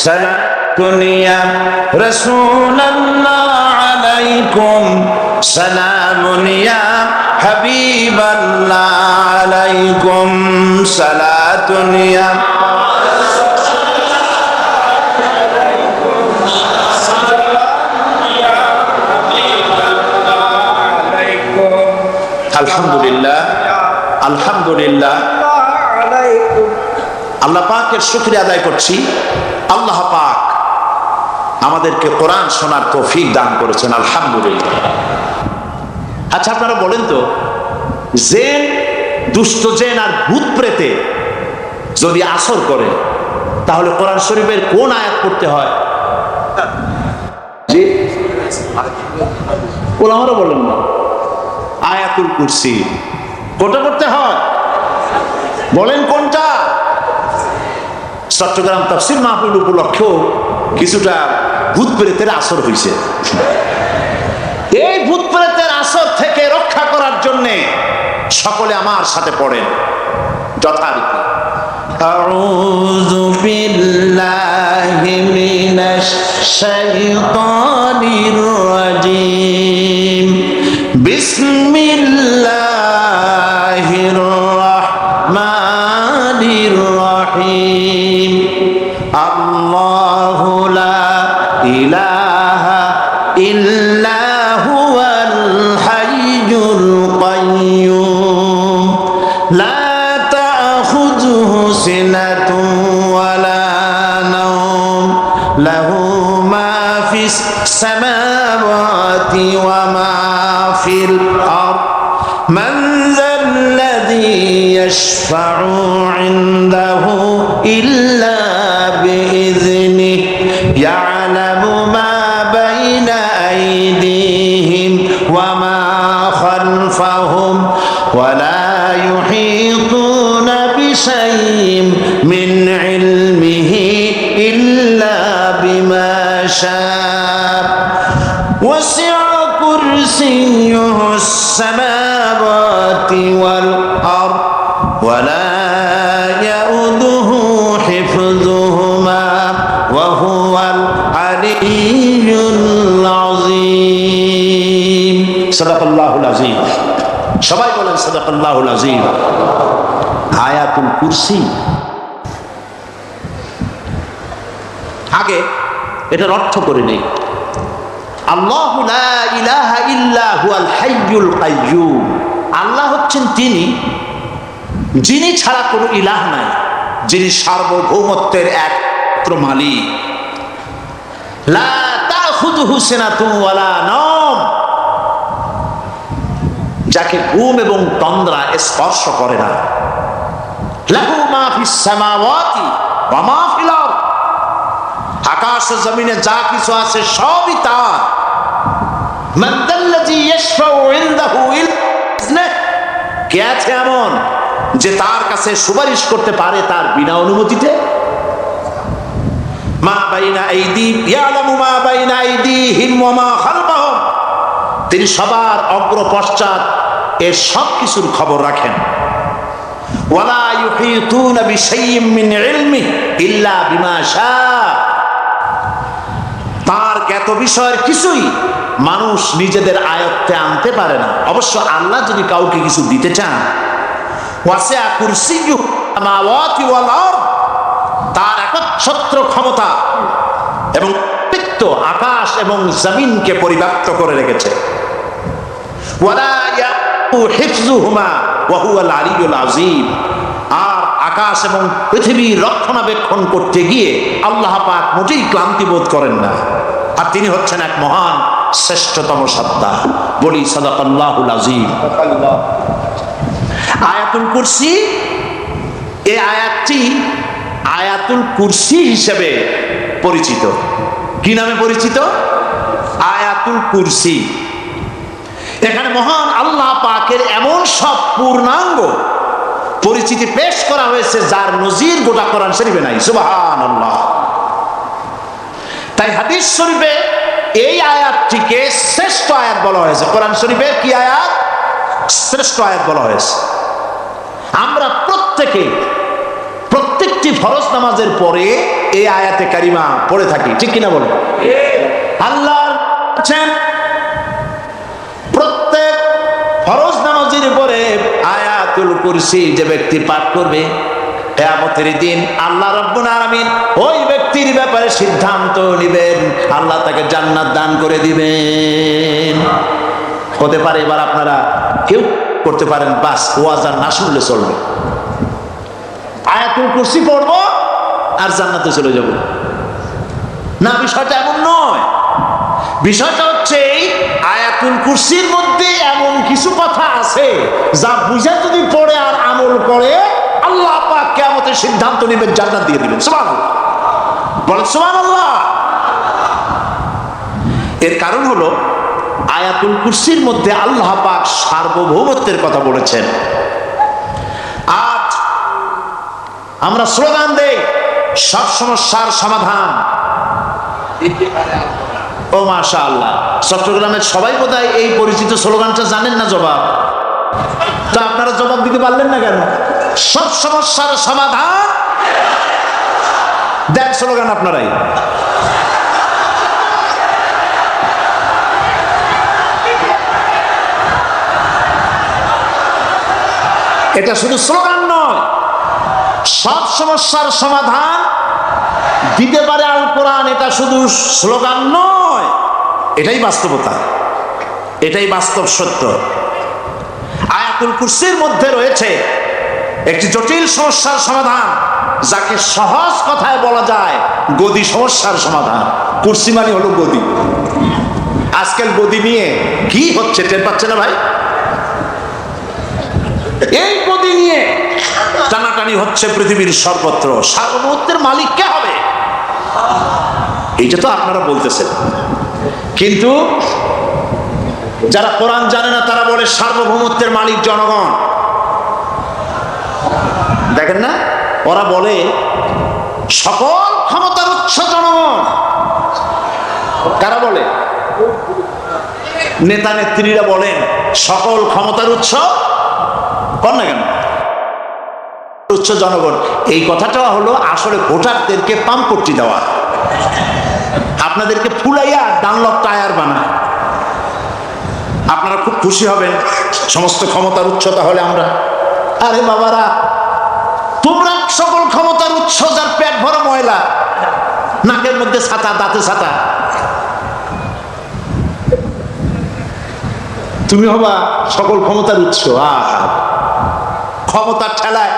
সালাতুন ইয়া রাসূলুল্লাহ আলাইকুম সালামুন ইয়া হাবিবাল্লাহ আলাইকুম সালাতুন ইয়া আলহামদুলিল্লাহ আলহামদুলিল্লাহ আল্লাহ পাকের শুকরিয়া আদায় করছি। আল্লাহ পাক আমাদেরকে কোরআন শোনার তৌফিক দান করেছেন, আলহামদুলিল্লাহ। আচ্ছা, আপনারা বলেন তো, জেন, দুষ্ট জেন আর ভূত প্রেতে যদি আসর করে তাহলে কোরআন শরীফের কোন আয়াত পড়তে হয়? জি, ওলামারা বলেন না, আয়াতুল কুরসি। কোনটা পড়তে হয়? বলেন কোনটা? চট্টগ্রাম তাফসীর মাহফিল উপলক্ষেও কিছুটা ভূত প্রেতের আসর হয়েছে। এই ভূত প্রেতের আসর থেকে রক্ষা করার জন্য সকলে আমার সাথে পড়েন যথারীতি। আউযু বিল্লাহি মিনাশ শাইতানির রাজিম। বিসমিল্লাহির রাহমানির রহিম। আল্লাহু লা ইলাহা ইল্লা হুয়াল হাইয়ুল কাইয়্যুম লা তাখুযুহু সিনাতুন ওয়ালা নাওম লাহু মা ফিস সামাওয়াতি ওয়া মা ফিল আরদ মান যাল্লাযী ইয়াশফা'ু 'ইনদাহু ইল্লা বিইذনিহি ইয়া'লামু মা বাইনা আইদিহিম ওয়া মা খালফাহুম ওয়া লা ইউহীতুনা বিশাইইন মিন ইলমিহি ইল্লা বিমা শাআ ওয়াসি'a কুরসিয়্যুহুস সামাওয়াতি ওয়াল আরদ ওয়া লা ইয়াউদুহু হিফযুহুমা ওয়া হুয়াল আলিয়্যুল আযীম। সাদাকাল্লাহুল আযীম। সবাই বলেন সাদাকাল্লাহুল আযীম। আয়াতুল কুরসি, আগে এটার অর্থ করে নেই। আল্লাহু লা ইলাহা ইল্লা হুয়াল হাইয়ুল কাইয়্যুম। আল্লাহ হচ্ছেন তিনি যিনি ছাড়া কোনো ইলাহ নাই, যিনি সার্বভৌমত্বের একমাত্র মালিক। লা তাখুযুহু সিনাতুন ওয়ালা নাওম, যাকে ঘুম এবং তন্দ্রা স্পর্শ করে না। লাহু মা ফিস সামাওয়াতি ওয়া মা ফিল আরদ, আকাশ ও জমিনে যা কিছু আছে সবই তার। মান যাল্লাযী ইয়াশফাউ 'ইনদাহু ইল্লা বিইذনিহি, কে আছে এমন যে তার কাছে সুপারিশ করতে পারে তার বিনা অনুমতিতে? মা বাইনা আইদিহিম ইয়ালামু মা বাইনা আইদিহিম ওয়া মা খালফাহুম, তিনি সবার অগ্র পশ্চাৎ এর সব কিছুর খবর রাখেন। ওয়ালা ইউহীতুনা বিশাইইন মিন ইলমিহি ইল্লা বিমা শাআ, তার জ্ঞাত বিষয়ের কিছুই মানুষ নিজেদের আয়ত্তে আনতে পারে না। অবশ্য আল্লাহ যদি কাউকে কিছু দিতে চান, ওয়াসি'a কুরসিয়্যুহু সামাওয়াতি ওয়াল আরদ, তার একচ্ছত্র ক্ষমতা এবং কর্তৃত্ব আকাশ এবং জমিনকে পরিব্যাপ্ত করে রেখেছে। ওয়ালা ইয়াউদুহু হিফযুহুমা ওয়া হুয়াল আলিয়্যুল আযীম, আর আকাশ এবং পৃথিবীর রক্ষণাবেক্ষণ করতে গিয়ে আল্লাহ পাক মোটেই ক্লান্তি বোধ করেন না, আর তিনি হচ্ছেন এক মহান শ্রেষ্ঠতম সত্তা। বলি সাদাকাল্লাহুল আযীম। আয়াতুল কুরসি, এই আয়াতটি আয়াতুল কুরসি হিসেবে পরিচিত। কি নামে পরিচিত? আয়াতুল কুরসি। এখানে মহান আল্লাহ পাকের এমন সব পূর্ণাঙ্গ পরিচিতি পেশ করা হয়েছে যার নজির গোটা কোরআন শরীফে নাই। সুবহানাল্লাহ। তাই হাদিস শরীফে এই আয়াতটিকে শ্রেষ্ঠ আয়াত বলা হয়েছে। কোরআন শরীফের কি আয়াত? শ্রেষ্ঠ আয়াত বলা হয়েছে। আমরা প্রত্যেকটি প্রতিটি ফরজ নামাজের পরে এই আয়াতে কারিমা পড়ে থাকি, ঠিক কিনা বলে? আল্লাহ বলেছেন প্রত্যেক ফরজ নামাজের পরে আয়াতুল কুরসি যে ব্যক্তি পাঠ করবে, কিয়ামতের দিন আল্লাহ রাব্বুল আলামিন ওই ব্যক্তির ব্যাপারে সিদ্ধান্ত নেবেন, আল্লাহ তাকে জান্নাত দান করে দিবেন। হতে পারে এবার আপনারা কেউ করতে পারেন বাস ওয়াজ আর না শুনলে চলবে, আয়াতুল কুরসি পড়বো আর জান্নাতে চলে যাব না, বিষয়টা এমন নয়। বিষয়টা হচ্ছে আয়াতুল কুরসির মধ্যে এমন কিছু কথা আছে যা বুঝে যদি পড়ে আর আমল করে আল্লাহ পাক কিয়ামতের সিদ্ধান্ত নেবেন, জান্নাত দিয়ে দিবেন। সুবহানাল্লাহ, বলেন সুবহানাল্লাহ। এর কারণ হলো আয়াতুল কুরসির মধ্যে আল্লাহ পাক সার্বভৌমত্বের কথা বলেছেন। আজ আমরা স্লোগান দেই সব সমস্যার সমাধান। ও মাশাআল্লাহ, চট্টগ্রামের সবাই বোধহয় এই পরিচিত স্লোগানটা জানেন না। জবাব তো আপনারা জবাব দিতে পারলেন না কেন? সব সমস্যার সমাধান দেন স্লোগান আপনারাই। এটা শুধু স্লোগান নয়, সব সমস্যার সমাধান দিতে পারে আল কোরআন। এটা শুধু স্লোগান নয়, এটাই বাস্তবতা, এটাই বাস্তব সত্য। আয়াতুল কুরসির মধ্যে রয়েছে একটি জটিল সমস্যার সমাধান, যাকে সহজ কথায় বলা যায় গদি সমস্যার সমাধান। কুরসি মানে হলো গদি। আজকাল গদি নিয়ে কি হচ্ছে টের পাচ্ছে না ভাই? এই গদি নিয়ে টানাটানি হচ্ছে পৃথিবীর সর্বত্র। সার্বভৌমত্বের মালিক কে হবে? এইটা তো আপনারা বলতেছেন, কিন্তু যারা কোরআন জানে না তারা বলে সার্বভৌমত্বের মালিক জনগণ। দেখেন না, ওরা বলে সকল ক্ষমতার উৎস জনগণ। কারা বলে? নেতা নেত্রীরা বলেন সকল ক্ষমতার উৎস। কর না কেন? উৎস জনগণ। এই কথাটা হলো আসলে ভোটারদেরকে পাম্পট্টি দেওয়া, আপনাদেরকে ফুলাইয়া ডানলপ টায়ার বানায়। আপনারা খুব খুশি হবেন সমস্ত ক্ষমতার উৎস তাহলে আমরা। আরে বাবারা, তোমরা সকল ক্ষমতার উৎস, যার পেট ভরা ময়লা, নাকের মধ্যে ছাতা, দাঁতে ছাতা, তুমি হবা সকল ক্ষমতার উৎস। ক্ষমতার ঠেলায়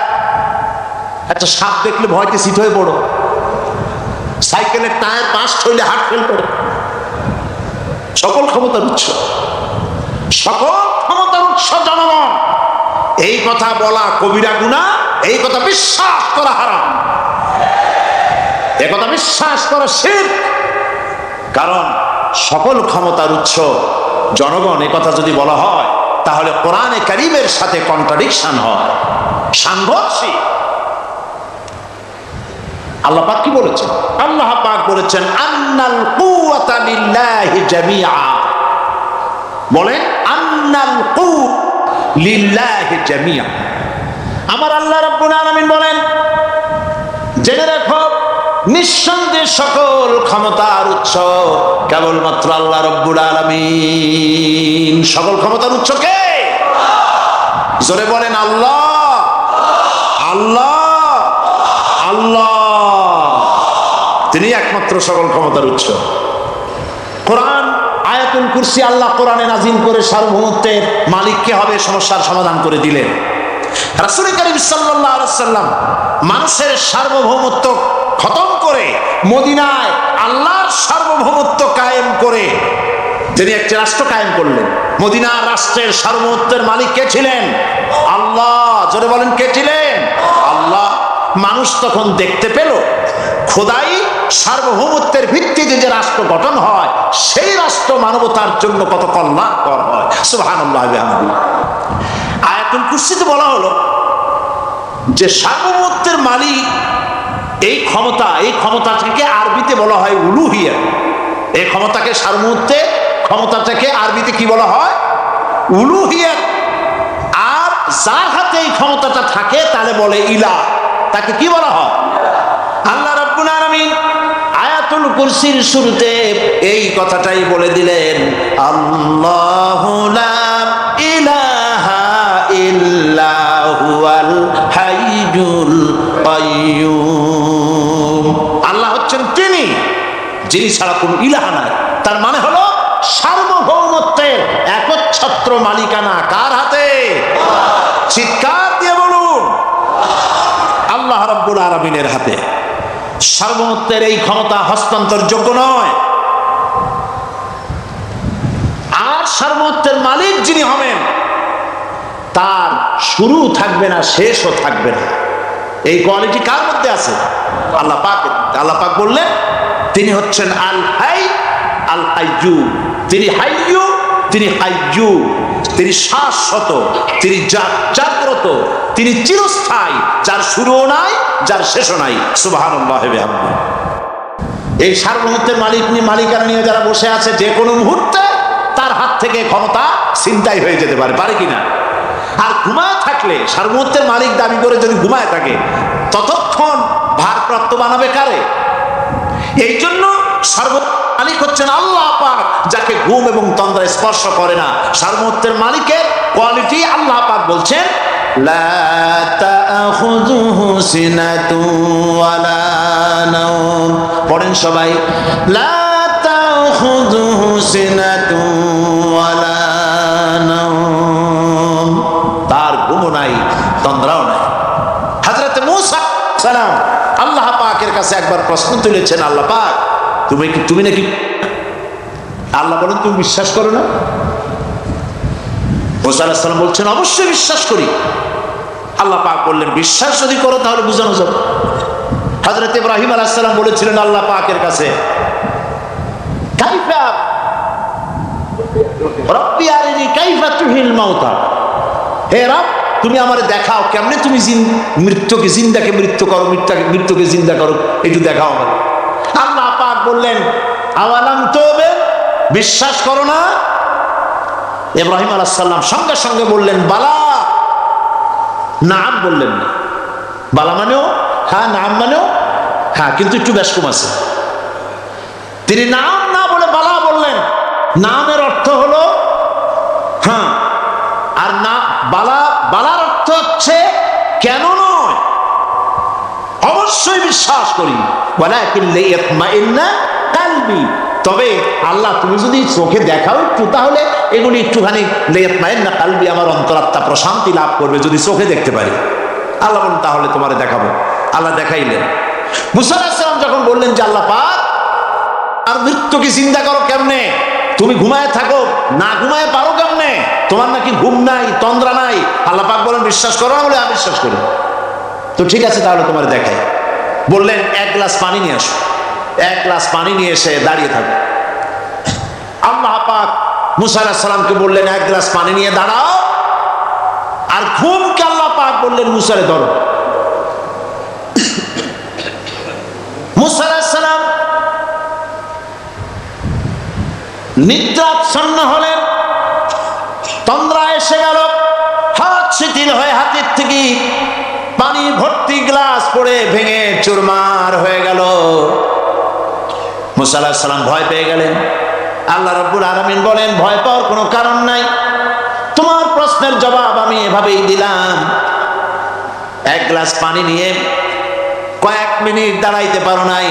একটা সাপ দেখলে ভয়তে সিট হয়ে পড়ো, সাইকেলের টায়ার বাস্ট হইলে হার্ট ফেল করে। সকল ক্ষমতার উৎস, সকল ক্ষমতার উৎস জনগণ। এই কথা বলা কবিরা গুনাহ, এই কথা বিশ্বাস করা হারাম, এই কথা বিশ্বাস করা শিরক। কারণ সকল ক্ষমতার উৎস জনগণ এই কথা যদি বলা হয় তাহলে কোরআনে কারীমের সাথে কন্ট্রাডিকশন হয়, সাংঘর্ষিক। আল্লাহ পাক কি বলেছেন? আল্লাহ পাক বলেছেন আন্নাল কুওয়াতা লিল্লাহি জামিআ। বলেন আন্নাল কুওয়াতা লিল্লাহি জামিআ। আমার আল্লাহ রাব্বুল আলামিন বলেন, জেনে রাখো নিঃসন্দেহে সকল ক্ষমতার উৎস কেবলমাত্র আল্লাহ রাব্বুল আলামিন। সকল ক্ষমতার উৎস কে? জোরে বলেন আল্লাহ, আল্লাহ, আল্লাহ। তিনি একমাত্র সকল ক্ষমতার উৎস। কোরআন আয়াতুল কুরসি আল্লাহ কোরআনে নাজিল করে সার্বভৌমত্বের মালিক কে হবে সমস্যার সমাধান করে দিলেন। রাসূল করিম সাল্লাল্লাহু আলাইহি ওয়াসাল্লাম মানুষের সার্বভৌমত্ব খতম করে মদিনায় আল্লাহর সার্বভৌমত্ব কায়েম করে তিনি একটি রাষ্ট্র কায়েম করলেন। মদিনার রাষ্ট্রের সার্বভৌমত্বের মালিক কে ছিলেন? আল্লাহ। জোরে বলেন কে ছিলেন? আল্লাহ। মানুষ তখন দেখতে পেল খোদাই সার্বভৌমত্বের ভিত্তিতে যে রাষ্ট্র গঠন হয় সেই রাষ্ট্র মানবতার জন্য কত কল্যাণকর হয়। সুবহানাল্লাহ বিহামদিহি। আয়াতুল কুরসিতে বলা হলো যে সার্বভৌমত্বের মালিক এই ক্ষমতাটাকে আরবিতে বলা হয় উলুহিয়া। এই ক্ষমতাকে সার্বভৌমত্বের ক্ষমতাটাকে আরবিতে কি বলা হয়? উলুহিয়া। আর যার হাতে এই ক্ষমতাটা থাকে তাহলে বলে ইলাহ। তাকে কি বলা হয়? আল্লাহ রাব্বুল আলামিন আয়াতুল কুরসির শুরুতে এই কথাটাই বলে দিলেন, আল্লাহু লা ইলাহা ইল্লা হুয়াল হাইয়ুল কাইয়্যুম। আল্লাহ হচ্ছেন তিনি যিনি ছাড়া কোনো ইলাহা নাই। তার মানে হলো সার্বভৌমত্বের একচ্ছত্র মালিকানা কার হাতে? চিৎকার দিয়ে বলুন, আল্লাহ রাব্বুল আলামিনের হাতে। সার্বভৌমত্বের এই ক্ষমতা হস্তান্তরযোগ্য নয়। আর সার্বভৌমত্বের মালিক যিনি হবেন তার শুরু থাকবে না, শেষও থাকবে না। এই কোয়ালিটি কার মধ্যে আছে? আল্লাহ পাকের। আল্লাহ পাক বললেন তিনি হচ্ছেন আল হাই আল কাইয়্যুম। তিনি হাইয়্যু, তিনি কাইয়্যুম। তিনি শাশ্বত, তিনি জাগ্রত, তিনি চিরস্থায়ী, যার শুরুও নাই, যার শেষও নাই। সুবহানাল্লাহি ওয়া বিহামদিহি। এই সার্বভৌমত্বের মালিকানা নিয়ে যারা বসে আছে, যে কোনো মুহূর্তে তার হাত থেকে ক্ষমতা ছিনতাই হয়ে যেতে পারে, পারে কিনা? আর ঘুমায় থাকলে, সার্বভৌমত্বের মালিক দাবি করে যদি ঘুমায় থাকে, ততক্ষণ ভারপ্রাপ্ত বানাবে কারে? এই জন্য মালিক হচ্ছেন আল্লাহ পাক, যাকে ঘুম এবং তন্দ্রা স্পর্শ করে না। সার্বভৌমত্বের মালিকের কোয়ালিটি আল্লাহ পাক বলছেন, লা তাখুযুহু সিনাতুন ওয়ালা নাওম। পড়েন সবাই, লা তাখুযুহু সিনাতুন ওয়ালা নাওম। তার ঘুমও নাই, তন্দ্রাও নাই। হযরত মূসা সালাম আল্লাহ পাকের কাছে একবার প্রশ্ন তুলেছেন, আল্লাহ পাক তুমি নাকি? আল্লাহ বলেন তুমি বিশ্বাস করো না? মূসা আলাইহিস সালাম বলছেন অবশ্যই বিশ্বাস করি। আল্লাহ পাক বললেন বিশ্বাস যদি করো তাহলে বুঝানো যাবে। হযরত ইব্রাহিম আলাইহিস সালাম বলেছিলেন আল্লাহ পাকের কাছে, কাইফা রব্বি আরিনি কাইফা তুহিল মাউতা। হে রব, তুমি আমারে দেখাও কেমনে তুমি মৃত্যুকে জিন্দাকে মৃত্যু করো, মৃত্যুকে জিন্দা করো, একটু দেখাও আমারে। আল্লাহ পাক বললেন আওয়ালাম তুমিন, বিশ্বাস করো না? ইব্রাহিম আলাইহিস সালাম সঙ্গে সঙ্গে বললেন বালা। নাম বললেন না। বালা মানেও হ্যাঁ, নাম মানেও হ্যাঁ, কিন্তু একটু বেশ কম আছে। তিনি নাম না বলে বালা বললেন। নামের অর্থ হলো হ্যাঁ, আর না বালার অর্থ হচ্ছে কেন নয়, অবশ্যই বিশ্বাস করি। ওয়ালাকিন লিয়াতমাইন্না কালবি। তবে আল্লাহ তুমি যদি চোখে দেখাও একটু, তাহলে এগুলি একটুখানি লিয়াতমাইন্না কালবি, আমার অন্তরাত্মা প্রশান্তি লাভ করবে যদি চোখে দেখতে পারি। আল্লাহ বলেন তাহলে তোমারে দেখাবো। আল্লাহ দেখাইলেন। মূসা আলাইহিস সালাম যখন বললেন যে আল্লাহ পাক আর মৃত্যুকে চিন্তা করো কেমনে, তুমি ঘুমায় থাকো, না ঘুমায় পারো কেমনে, তোমার নাকি ঘুম নাই, তন্দ্রা নাই। আল্লাহ পাক বলেন বিশ্বাস করো না? বলে আমি বিশ্বাস করি। তো ঠিক আছে তাহলে তোমার দেখাই। বললেন এক গ্লাস পানি নিয়ে আসো। এক গ্লাস পানি নিয়ে এসে দাঁড়িয়ে থাকো। আল্লাহ পাক মূসা আলাইহিস সালামকে বললেন এক গ্লাস পানি নিয়ে দাঁড়াও। আর ঘুমকে আল্লাহ পাক বললেন মূসারে ধরো। মূসা আলাইহিস সালাম নিদ্রাচ্ছন্ন হলেন। তন্দ্রা এসে গেল, হাত শিথিল হয়ে হাতের থেকে পানি ভর্তি গ্লাস পড়ে ভেঙে চুরমার হয়ে গেল। মূসা আলাইহিস সালাম ভয় পেয়ে গেলেন। আল্লাহ রাব্বুল আলামিন বলেন ভয় পাওয়ার কোনো কারণ নাই, তোমার প্রশ্নের জবাব আমি এভাবেই দিলাম। এক গ্লাস পানি নিয়ে কয়েক মিনিট দাঁড়াইতে পারো নাই,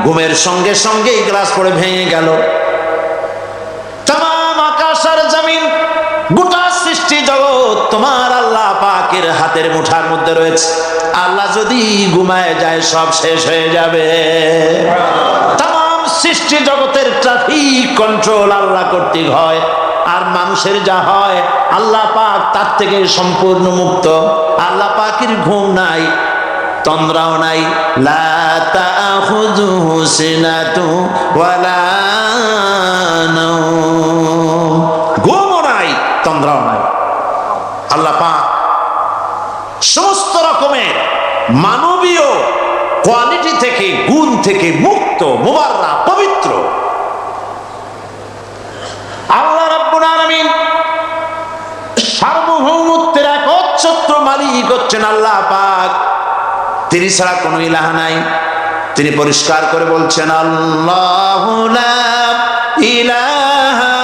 ঘুমের সঙ্গে সঙ্গে গ্লাস পড়ে ভেঙে গেল। তাম আকাশ আর জমিন, গোটা সৃষ্টি জগৎ তোমার আল্লাহ পাকের হাতের মুঠার মধ্যে রয়েছে। আল্লাহ যদি ঘুমায় যায় সব শেষ হয়ে যাবে। তাম সৃষ্টি জগতের ট্রাফিক কন্ট্রোল আল্লাহ কর্তৃক হয়। আর মানুষের যা হয় আল্লাহ পাক তার থেকে সম্পূর্ণ মুক্ত। আল্লাহ পাকের ঘুম নাই, তন্দ্রাও নাই। লা তাখুযুহু সিনাতুন ওয়ালা নাওম। ঘুমও নাই, তন্দ্রাও নাই। আল্লাহ পাক সমস্ত রকমের মানবীয় কোয়ালিটি থেকে, গুণ থেকে মুক্ত, মুবাররা, পবিত্র। আল্লাহ রাব্বুল আলামিন সার্বভৌমত্বের একচ্ছত্র মালিক হচ্ছেন আল্লাহ পাক। তিনি ছাড়া কোনো ইলাহা নাই। তিনি পরিষ্কার করে বলছেন আল্লাহু লা ইলাহা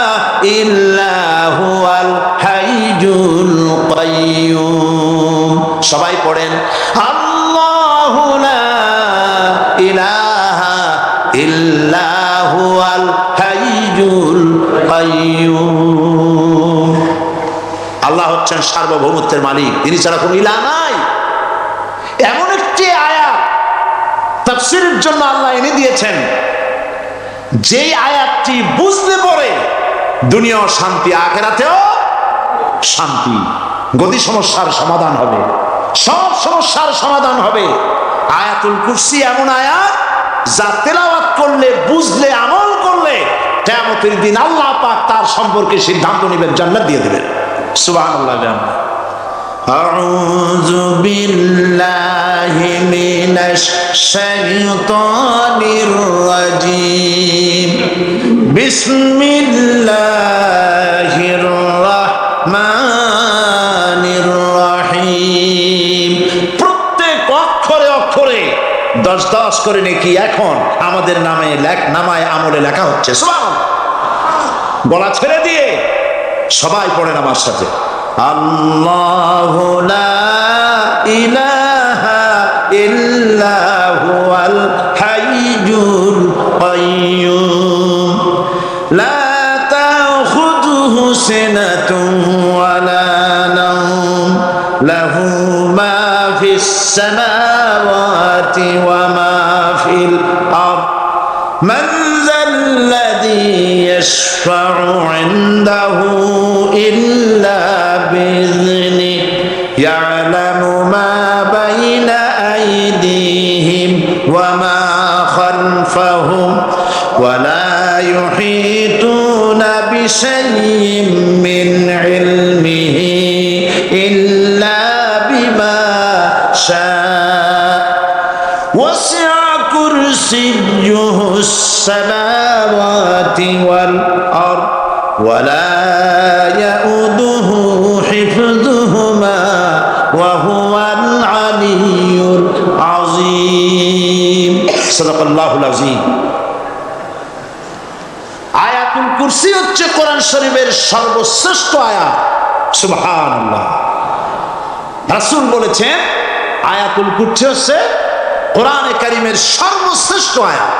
ইল্লা হুয়াল হাইয়ুল কাইয়্যুম। সবাই পড়েন আল্লাহু লা ইলাহা ইল্লা হুয়াল হাইয়ুল কাইয়্যুম। আল্লাহ হচ্ছেন সার্বভৌমত্বের মালিক, তিনি ছাড়া কোনো ইলাহ নাই। এমন একটি আয়াত তাফসীরের জন্য আল্লাহ এনে দিয়েছেন, যেই আয়াতটি বুঝলে পরে দুনিয়াও শান্তি, আখিরাতেও শান্তি। গতি সমস্যার সমাধান হবে, সব সমস্যার সমাধান হবে। আয়াতুল কুরসি এমন আয়াত যা তেলাওয়াত করলে, বুঝলে, আমল করলে কিয়ামতের দিন আল্লাহ পাক তার সম্পর্কে সিদ্ধান্ত নেবেন, জান্নাত দিয়ে দেবেন। সুবহানাল্লাহ। আউযু বিল্লাহি মিনাশ শাইতানির রাজীম। বিসমিল্লাহির রাহমানির রাহিম। প্রত্যেক অক্ষরে অক্ষরে 10 করে নেকি এখন আমাদের নামায় আমলে লেখা হচ্ছে। সুবহানাল্লাহ। গলা ছেড়ে দিয়ে সবাই পড়েন আমার সাথে আল্লাহু লা ইলাহা ইল্লা হুয়াল হাইয়ুল কাইয়্যুম লা তাখুযুহু সিনাতুন ওয়ালা নাওম লাহু মা ফিস সামাওয়াতি ওয়া মা ফিল আরদ মান যাল্লাযী ইয়াশফা'ু 'ইনদাহু ইল্লা বিইذনিহি ইয়া'লামু মা বাইনা আইদিহিম ওয়া মা খালফাহুম ওয়া লা ইউহীতুনা বিশাইইন মিন ইলমিহি ইল্লা বিমা শাআ ওয়াসি'a কুরসিয়্যুহুস সামাওয়াতি ওয়াল আরদ ওয়া লা ইয়াউদুহু হিফযুহুমা ওয়া হুয়াল আলিয়্যুল আযীম। সাদাকাল্লাহুল আযীম। আয়াতুল কুরসি হচ্ছে কোরআন শরীফের সর্বশ্রেষ্ঠ আয়াত। সুবহানাল্লাহ। রাসূল বলেছেন আয়াতুল কুরসি হচ্ছে কোরআনে কারীমের সর্বশ্রেষ্ঠ আয়াত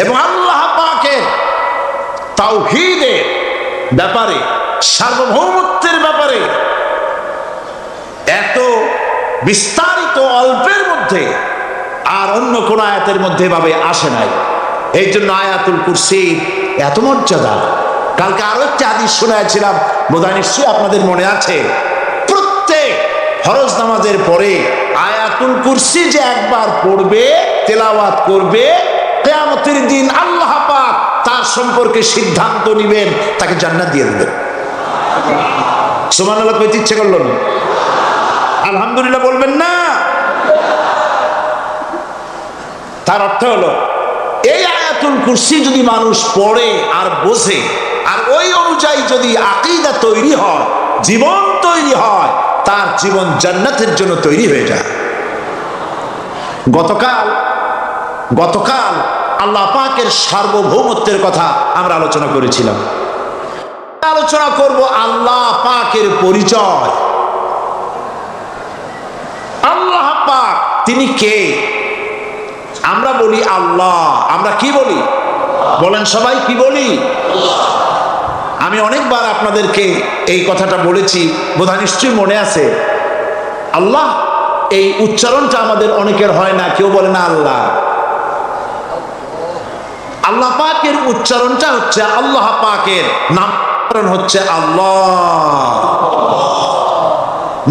এবং আল্লাহ পাকের তাওহীদের ব্যাপারে, সার্বভৌমত্বের ব্যাপারে এত বিস্তারিত অল্পের মধ্যে আর অন্য কোন আয়াতের মধ্যে ভাবে আসে নাই। এই জন্য আয়াতুল কুরসি এত মর্যাদা। কালকে আরো একটি হাদিস শোনাইছিলাম, বোধহয় নিশ্চয়ই আপনাদের মনে আছে। প্রত্যেক ফরজ নামাজের পরে আয়াতুল কুরসি যে একবার পড়বে, তেলাওয়াত করবে, কিয়ামতের দিন আল্লাহ পাক তার সম্পর্কে সিদ্ধান্ত নেবেন, তাকে জান্নাত দিয়ে দেবেন। সুবহানাল্লাহ কইতে ইচ্ছে করলো না? আলহামদুলিল্লাহ বলবেন না? তার অর্থ হলো এই আয়াতুল কুরসি যদি মানুষ পড়ে আর বোঝে আর ওই অনুযায়ী যদি আকীদা তৈরি হয়, জীবন তৈরি হয়, তার জীবন জান্নাতের জন্য তৈরি হয়ে যায়। গতকাল আল্লাহ পাকের সার্বভৌমত্বের কথা আমরা আলোচনা করেছিলাম। আলোচনা করব আল্লাহ পাকের পরিচয়। আল্লাহ পাক তিনি কে? আমরা বলি আল্লাহ। আমরা কি বলি? বলেন সবাই, কি বলি? আমি অনেকবার আপনাদেরকে এই কথাটা বলেছি, বোধহয় নিশ্চয়ই মনে আছে। আল্লাহ এই উচ্চারণটা আমাদের অনেকের হয় না, কেউ বলে না আল্লাহ। আল্লাহ পাকের উচ্চারণটা হচ্ছে, আল্লাহ পাকের নামকরণ হচ্ছে আল্লাহ।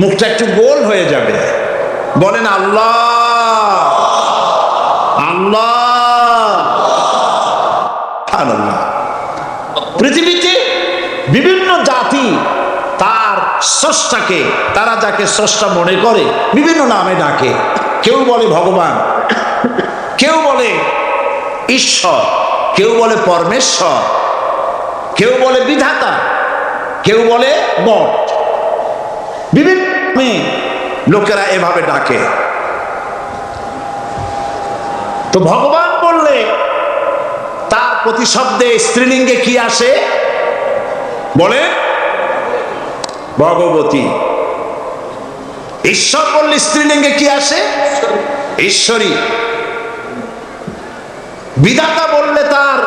মুখটা একটু গোল হয়ে যাবে, বলেন আল্লাহ আল্লাহ। পৃথিবীতে বিভিন্ন জাতি তার স্রষ্টাকে, তারা যাকে স্রষ্টা মনে করে, বিভিন্ন নামে ডাকে। কেউ বলে ভগবান, কেউ বলে ঈশ্বর, কেউ বলে পরমেশ্বর, কেউ বলে বিধাতা, কেউ বলে গড। বিভিন্ন লোকেরা এভাবে ডাকে। তো ভগবান বললে তার প্রতিশব্দে স্ত্রীলিঙ্গে কি আসে? বলে ভগবতী। ঈশ্বর বললে স্ত্রীলিঙ্গে কি আসে? ঈশ্বরী। বিধাতা বললে তার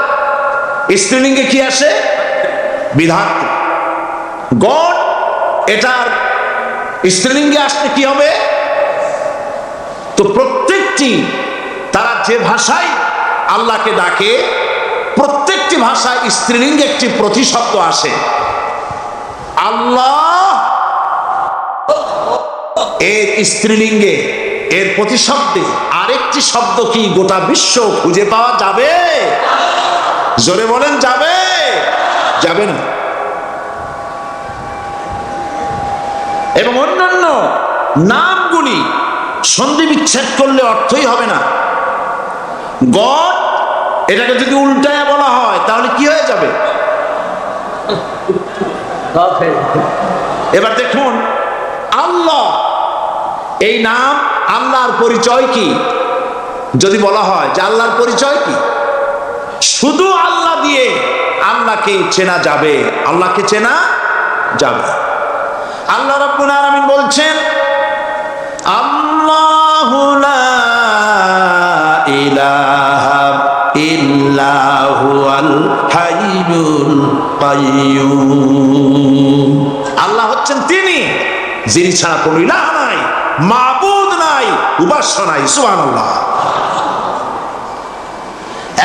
স্ত্রীলিঙ্গে কি আসে? বিধাত্রী। গড, এটার স্ত্রীলিঙ্গে আসলে কি হবে? তো প্রত্যেকটি তারা যে ভাষায় আল্লাহকে ডাকে, প্রত্যেকটি ভাষায় স্ত্রীলিঙ্গে একটি প্রতিশব্দ আসে। আল্লাহ এর স্ত্রীলিঙ্গে, এর প্রতিশব্দে আরেকটি শব্দ কি গোটা বিশ্ব খুঁজে পাওয়া যাবে? জোরে বলেন, যাবে? যাবে না। এবং অন্যান্য নামগুলি সন্ধি বিচ্ছেদ করলে অর্থই হবে না। গড, এটাকে যদি উল্টায় বলা হয় তাহলে কি হয়ে যাবে? এবার দেখুন, আল্লাহ এই নাম, আল্লাহর পরিচয় কি? যদি বলা হয় যে আল্লাহর পরিচয় কি, শুধু আল্লাহ দিয়ে আল্লাহকে চেনা যাবে, আল্লাহকে চেনা যাবে। আল্লাহ রাব্বুল আলামিন বলছেন, আল্লাহু লা ইলাহা ইল্লাহু আল হাইয়ুল কাইয়্যুম। আল্লাহ হচ্ছেন তিনি যিনি ছাড়া কোনো ইলাহ নাই, মাবুদ নাই, উপাস্য নাই। সুবহানাল্লাহ।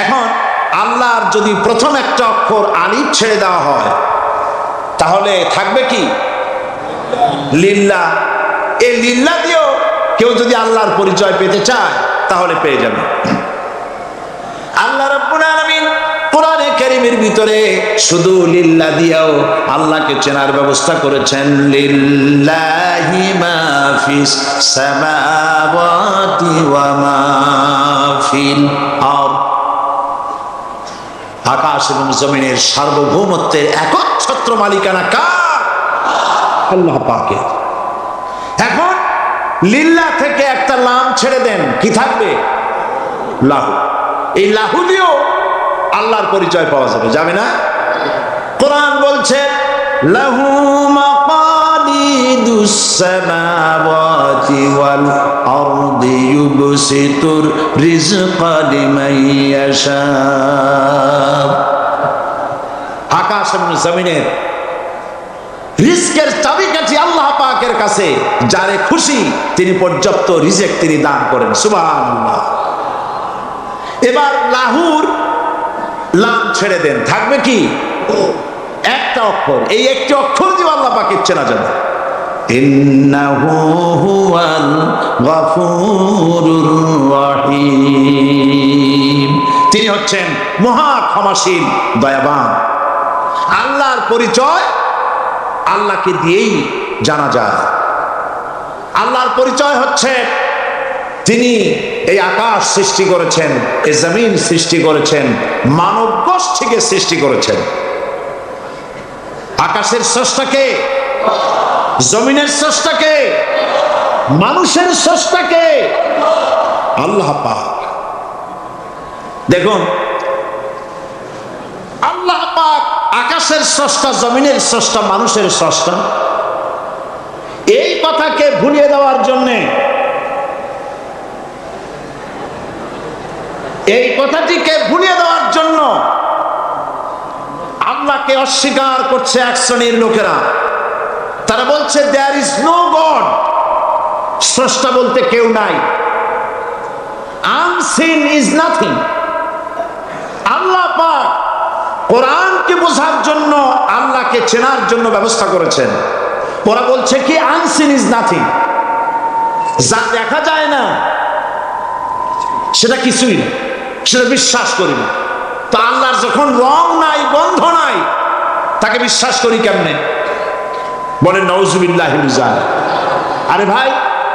এখন আল্লাহর যদি প্রথম একটা অক্ষর আলিফ ছেড়ে দেওয়া হয় তাহলে থাকবে কি? লিল্লাহ। এই লিল্লাহ দিয়েও কেউ যদি আল্লাহর পরিচয় পেতে চায় তাহলে পেয়ে যাবে। আল্লাহ রাব্বুল আলামিন কোরআনে কারীমের ভিতরে শুধু লিল্লাহ দিয়েও আল্লাহকে চেনার ব্যবস্থা করেছেন। লিল্লাহি মা ফিস সামাওয়াতি ওয়া মা ফিল আরদ। আকাশ এবং জমিনের সার্বভৌমত্বের একচ্ছত্র মালিকানা কার? আল্লাহ পাকের। এখন লিল্লাহ থেকে একটা লাম ছেড়ে দেন, কি থাকবে? লাহু। এই লাহু দিয়েও আল্লাহর পরিচয় পাওয়া যাবে, যাবে না? কোরআন বলছে, লাহু মাকালিদুস সামাওয়াতি ওয়াল আরদি ইউবসিতুর রিজকা লিমান ইয়াশা। আকাশ এবং জমিনের রিজকের চাবিকাঠি আল্লাহ পাকের কাছে, যারে খুশি তিনি পর্যাপ্ত রিজেক তিনি দান করেন। সুবহানাল্লাহ। এবার লাহুর লাম ছেড়ে দেন, থাকবে কি? একটা অক্ষর। এই একটি অক্ষর দিয়ে আল্লাহ পাকের চেনা যাবে। ইন্নাহু হুয়াল গফুরুর রহিম। তিনি হচ্ছেন মহা ক্ষমাশীল, দয়াবান। আল্লাহর পরিচয় আল্লাহকে দিয়েই জানা যায়। আল্লাহর পরিচয় হচ্ছে তিনি এই আকাশ সৃষ্টি করেছেন, এই জমিন সৃষ্টি করেছেন, মানব গোষ্ঠীকে সৃষ্টি করেছেন। আকাশের স্রষ্টাকে, জমিনের স্রষ্টাকে, মানুষের স্রষ্টাকে আল্লাহ পাক। দেখুন, আল্লাহ পাক আকাশের স্রষ্টা, জমিনের স্রষ্টা, মানুষের স্রষ্টা। এই কথাকে ভুলিয়ে দেওয়ার জন্যে, এই কথাটিকে ভুলিয়ে দেওয়ার জন্য আল্লাহকে অস্বীকার করছে এক শ্রেণীর লোকেরা। তারা বলছে দেয়ার ইজ নো গড, স্রষ্টা বলতে কেউ নাই। Unseen is nothing. আল্লাহ পাক কোরআনকে বোঝার জন্য, আল্লাহকে চেনার জন্য ব্যবস্থা করেছেন। ওরা বলছে কি আনসিন ইজ নাথিং, যা দেখা যায় না সেটা কিছুই না, সেটা বিশ্বাস করি না। তো আল্লাহর যখন রং নাই, গন্ধ নাই, তাকে বিশ্বাস করি কেমনে? বলেন নাউজুবিল্লাহি মিন যালিক। আরে ভাই,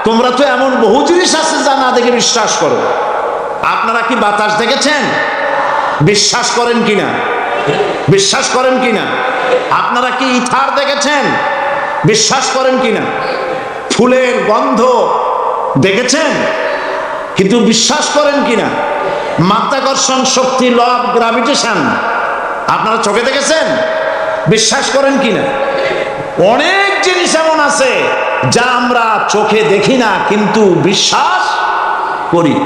তোমরা তো এমন বহু জিনিস আছে যা না দেখে বিশ্বাস করো। আপনারা কি বাতাস দেখেছেন? বিশ্বাস করেন কিনা? বিশ্বাস করেন কিনা? আপনারা কি ইথার দেখেছেন? বিশ্বাস করেন কিনা? ফুলের গন্ধ দেখেছেন, কিন্তু বিশ্বাস করেন কিনা মাধ্যাকর্ষণ শক্তি, ল অফ গ্রাভিটেশন আপনারা চোখে দেখেছেন? বিশ্বাস করেন কিনা? অনেক জিনিস এমন আছে যা আমরা চোখে দেখি না কিন্তু বিশ্বাস করি।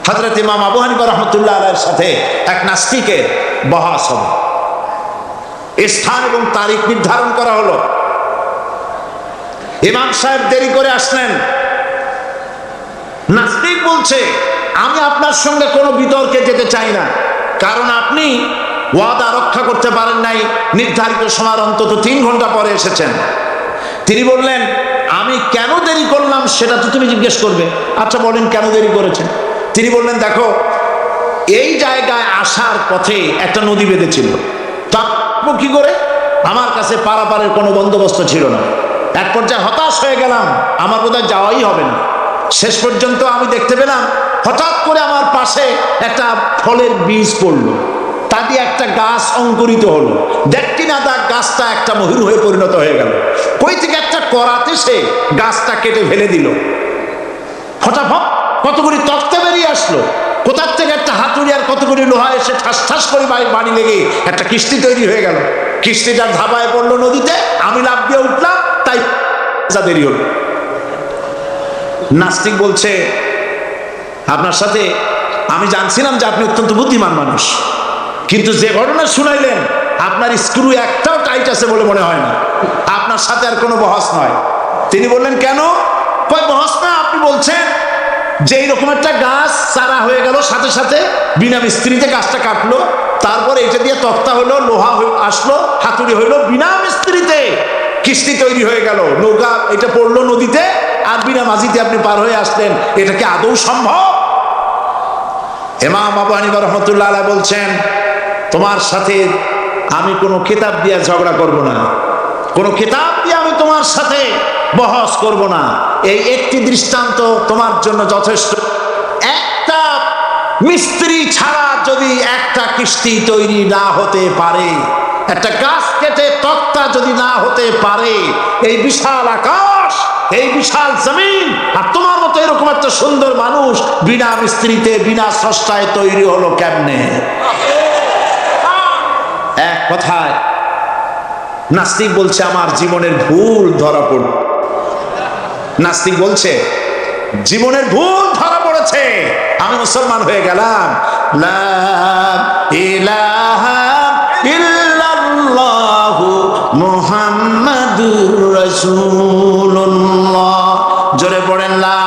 হযরত ইমাম আবু হানিফা রাহমাতুল্লাহ আলাইহির সাথে এক নাস্তিকের বহস হবে। স্থান এবং তারিখ নির্ধারণ করা হলো। ইমাম সাহেব দেরি করে আসলেন। নাস্তিক বলছে, আমি আপনার সঙ্গে কোনো বিতর্কে যেতে চাই না, কারণ আপনি ওয়াদা রক্ষা করতে পারেন নাই, নির্ধারিত সময়ের অন্তত 3 ঘন্টা পরে এসেছেন। তিনি বললেন, আমি কেন দেরি করলাম সেটা তো তুমি জিজ্ঞেস করবে। আচ্ছা বলেন কেন দেরি করেছেন? তিনি বললেন, দেখো এই জায়গায় আসার পথে একটা নদী বেঁধেছিল, তা কি করে? আমার কাছে পারাপারের কোনো বন্দোবস্ত ছিল না। এক পর্যায়ে হতাশ হয়ে গেলাম, আমার বোধহয় যাওয়াই হবে না। শেষ পর্যন্ত আমি দেখতে পেলাম হঠাৎ করে আমার পাশে একটা ফলের বীজ পড়লো, তা দিয়ে একটা গাছ অঙ্কুরিত হলো। দেখি না তা গাছটা একটা ময়ূর হয়ে পরিণত হয়ে গেল। কই থেকে একটা করাতে সে গাছটা কেটে ফেলে দিল। ফটাফট কতগুলি তক্তা বেরিয়ে আসলো, কোথার থেকে একটা হাতুড়ি আর কতগুলি লোহা এসে ঠাস ঠাস করে বাড়ি লেগে একটা কিস্তি তৈরি হয়ে গেল। কিস্তিটার ধাবায় পড়লো নদীতে, আমি লাফ দিয়ে উঠলাম, তাই যা দেরি হলো। নাস্তিক বলছে, আপনার সাথে আমি জানছিলাম যে আপনি অত্যন্ত বুদ্ধিমান মানুষ, কিন্তু যে ঘটনা শুনাইলেন আপনার স্ক্রু একটাও টাইট আছে বলে মনে হয় না, আপনার সাথে আর কোনো বহস নয়। তিনি বললেন, কেন? কয় বহস না, আপনি বলছেন যে এইরকম একটা গাছ চারা হয়ে গেল, সাথে সাথে বিনা মিস্ত্রিতে গাছটা কাটলো, তারপর এটা দিয়ে তক্তা হলো, লোহা আসলো, হাতুড়ি হইলো, বিনা মিস্ত্রিতে কিস্তি তৈরি হয়ে গেল, নৌকা এটা পড়লো নদীতে, আর বিনা মাঝিতে আপনি পার হয়ে আসলেন। এটা কি আদৌ সম্ভব? ইমাম আবু হানিফা রাহমাতুল্লাহ আলাইহি বলছেন, তোমার সাথে আমি কোনো কিতাব দিয়ে ঝগড়া করব না, কোনো কিতাব দিয়ে আমি তোমার সাথে বহস করব না। এই একটি দৃষ্টান্ত তোমার জন্য যথেষ্ট। একটা মিস্ত্রি ছাড়া যদি একটা কিস্তি তৈরি না হতে পারে, একটা গাছ কেটে তক্তা যদি না হতে পারে, এই বিশাল আকাশ, এই বিশাল জমিন, আর তোমার মতো এরকম একটা সুন্দর মানুষ বিনা মিস্ত্রিতে বিনা স্রষ্টায় তৈরি হলো কেমনে? এক কথায় নাস্তিক বলছে, আমার জীবনের ভুল ধরা পড়ল। নাস্তিক বলছে, জীবনের ভুল ধরা পড়েছে, আমি মুসলমান হয়ে গেলাম। লা ইলাহা ইল্লাল্লাহু মুহাম্মাদুর রাসূলুল্লাহ। জোরে পড়েন, লা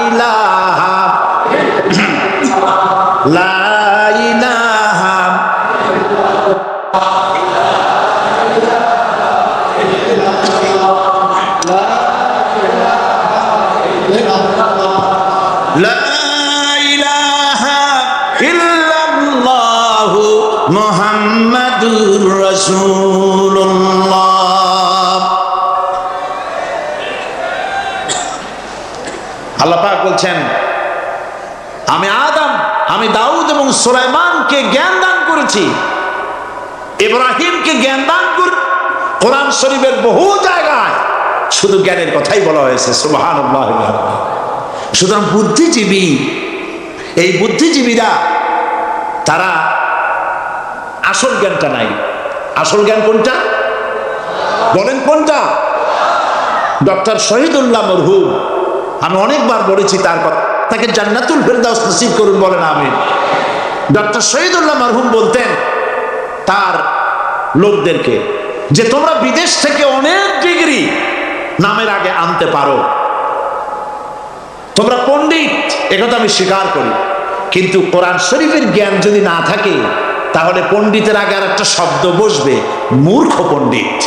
ইলাহা লা ইলাহা লা ইলাহা ইল্লাল্লাহু মুহাম্মাদুর রাসূলুল্লাহ। আল্লাহ পাক বলছেন, আমি আদম, আমি দাউদ এবং সুলাইমানকে জ্ঞান দান করেছি, ইব্রাহিমকে জ্ঞান দান করে। কোরআন শরীফের বহু জায়গায় শুধু জ্ঞানের কথাই বলা হয়েছে। সুবহানাল্লাহ। সুতরাং বুদ্ধিজীবী, এই বুদ্ধিজীবীরা তারা আসল জ্ঞানটা নাই। আসল জ্ঞান কোনটা বলেন? কোনটা? ডক্টর শহীদুল্লাহ মরহুম, আমি অনেকবার বলেছি তার কথা, তাকে জান্নাতুল ফেরদাউস নসিব করুন, বলেন আমিন। ডক্টর শহীদুল্লাহ মরহুম বলতেন তার লোকদেরকে যে তোমরা বিদেশ থেকে অনেক ডিগ্রি নামের আগে আনতে পারো, তোমরা পণ্ডিত, একথা আমি স্বীকার করি, কিন্তু কোরআন শরীফের জ্ঞান যদি না থাকে তাহলে পণ্ডিতের আগে আর একটা শব্দ বসবে, মূর্খ পণ্ডিত।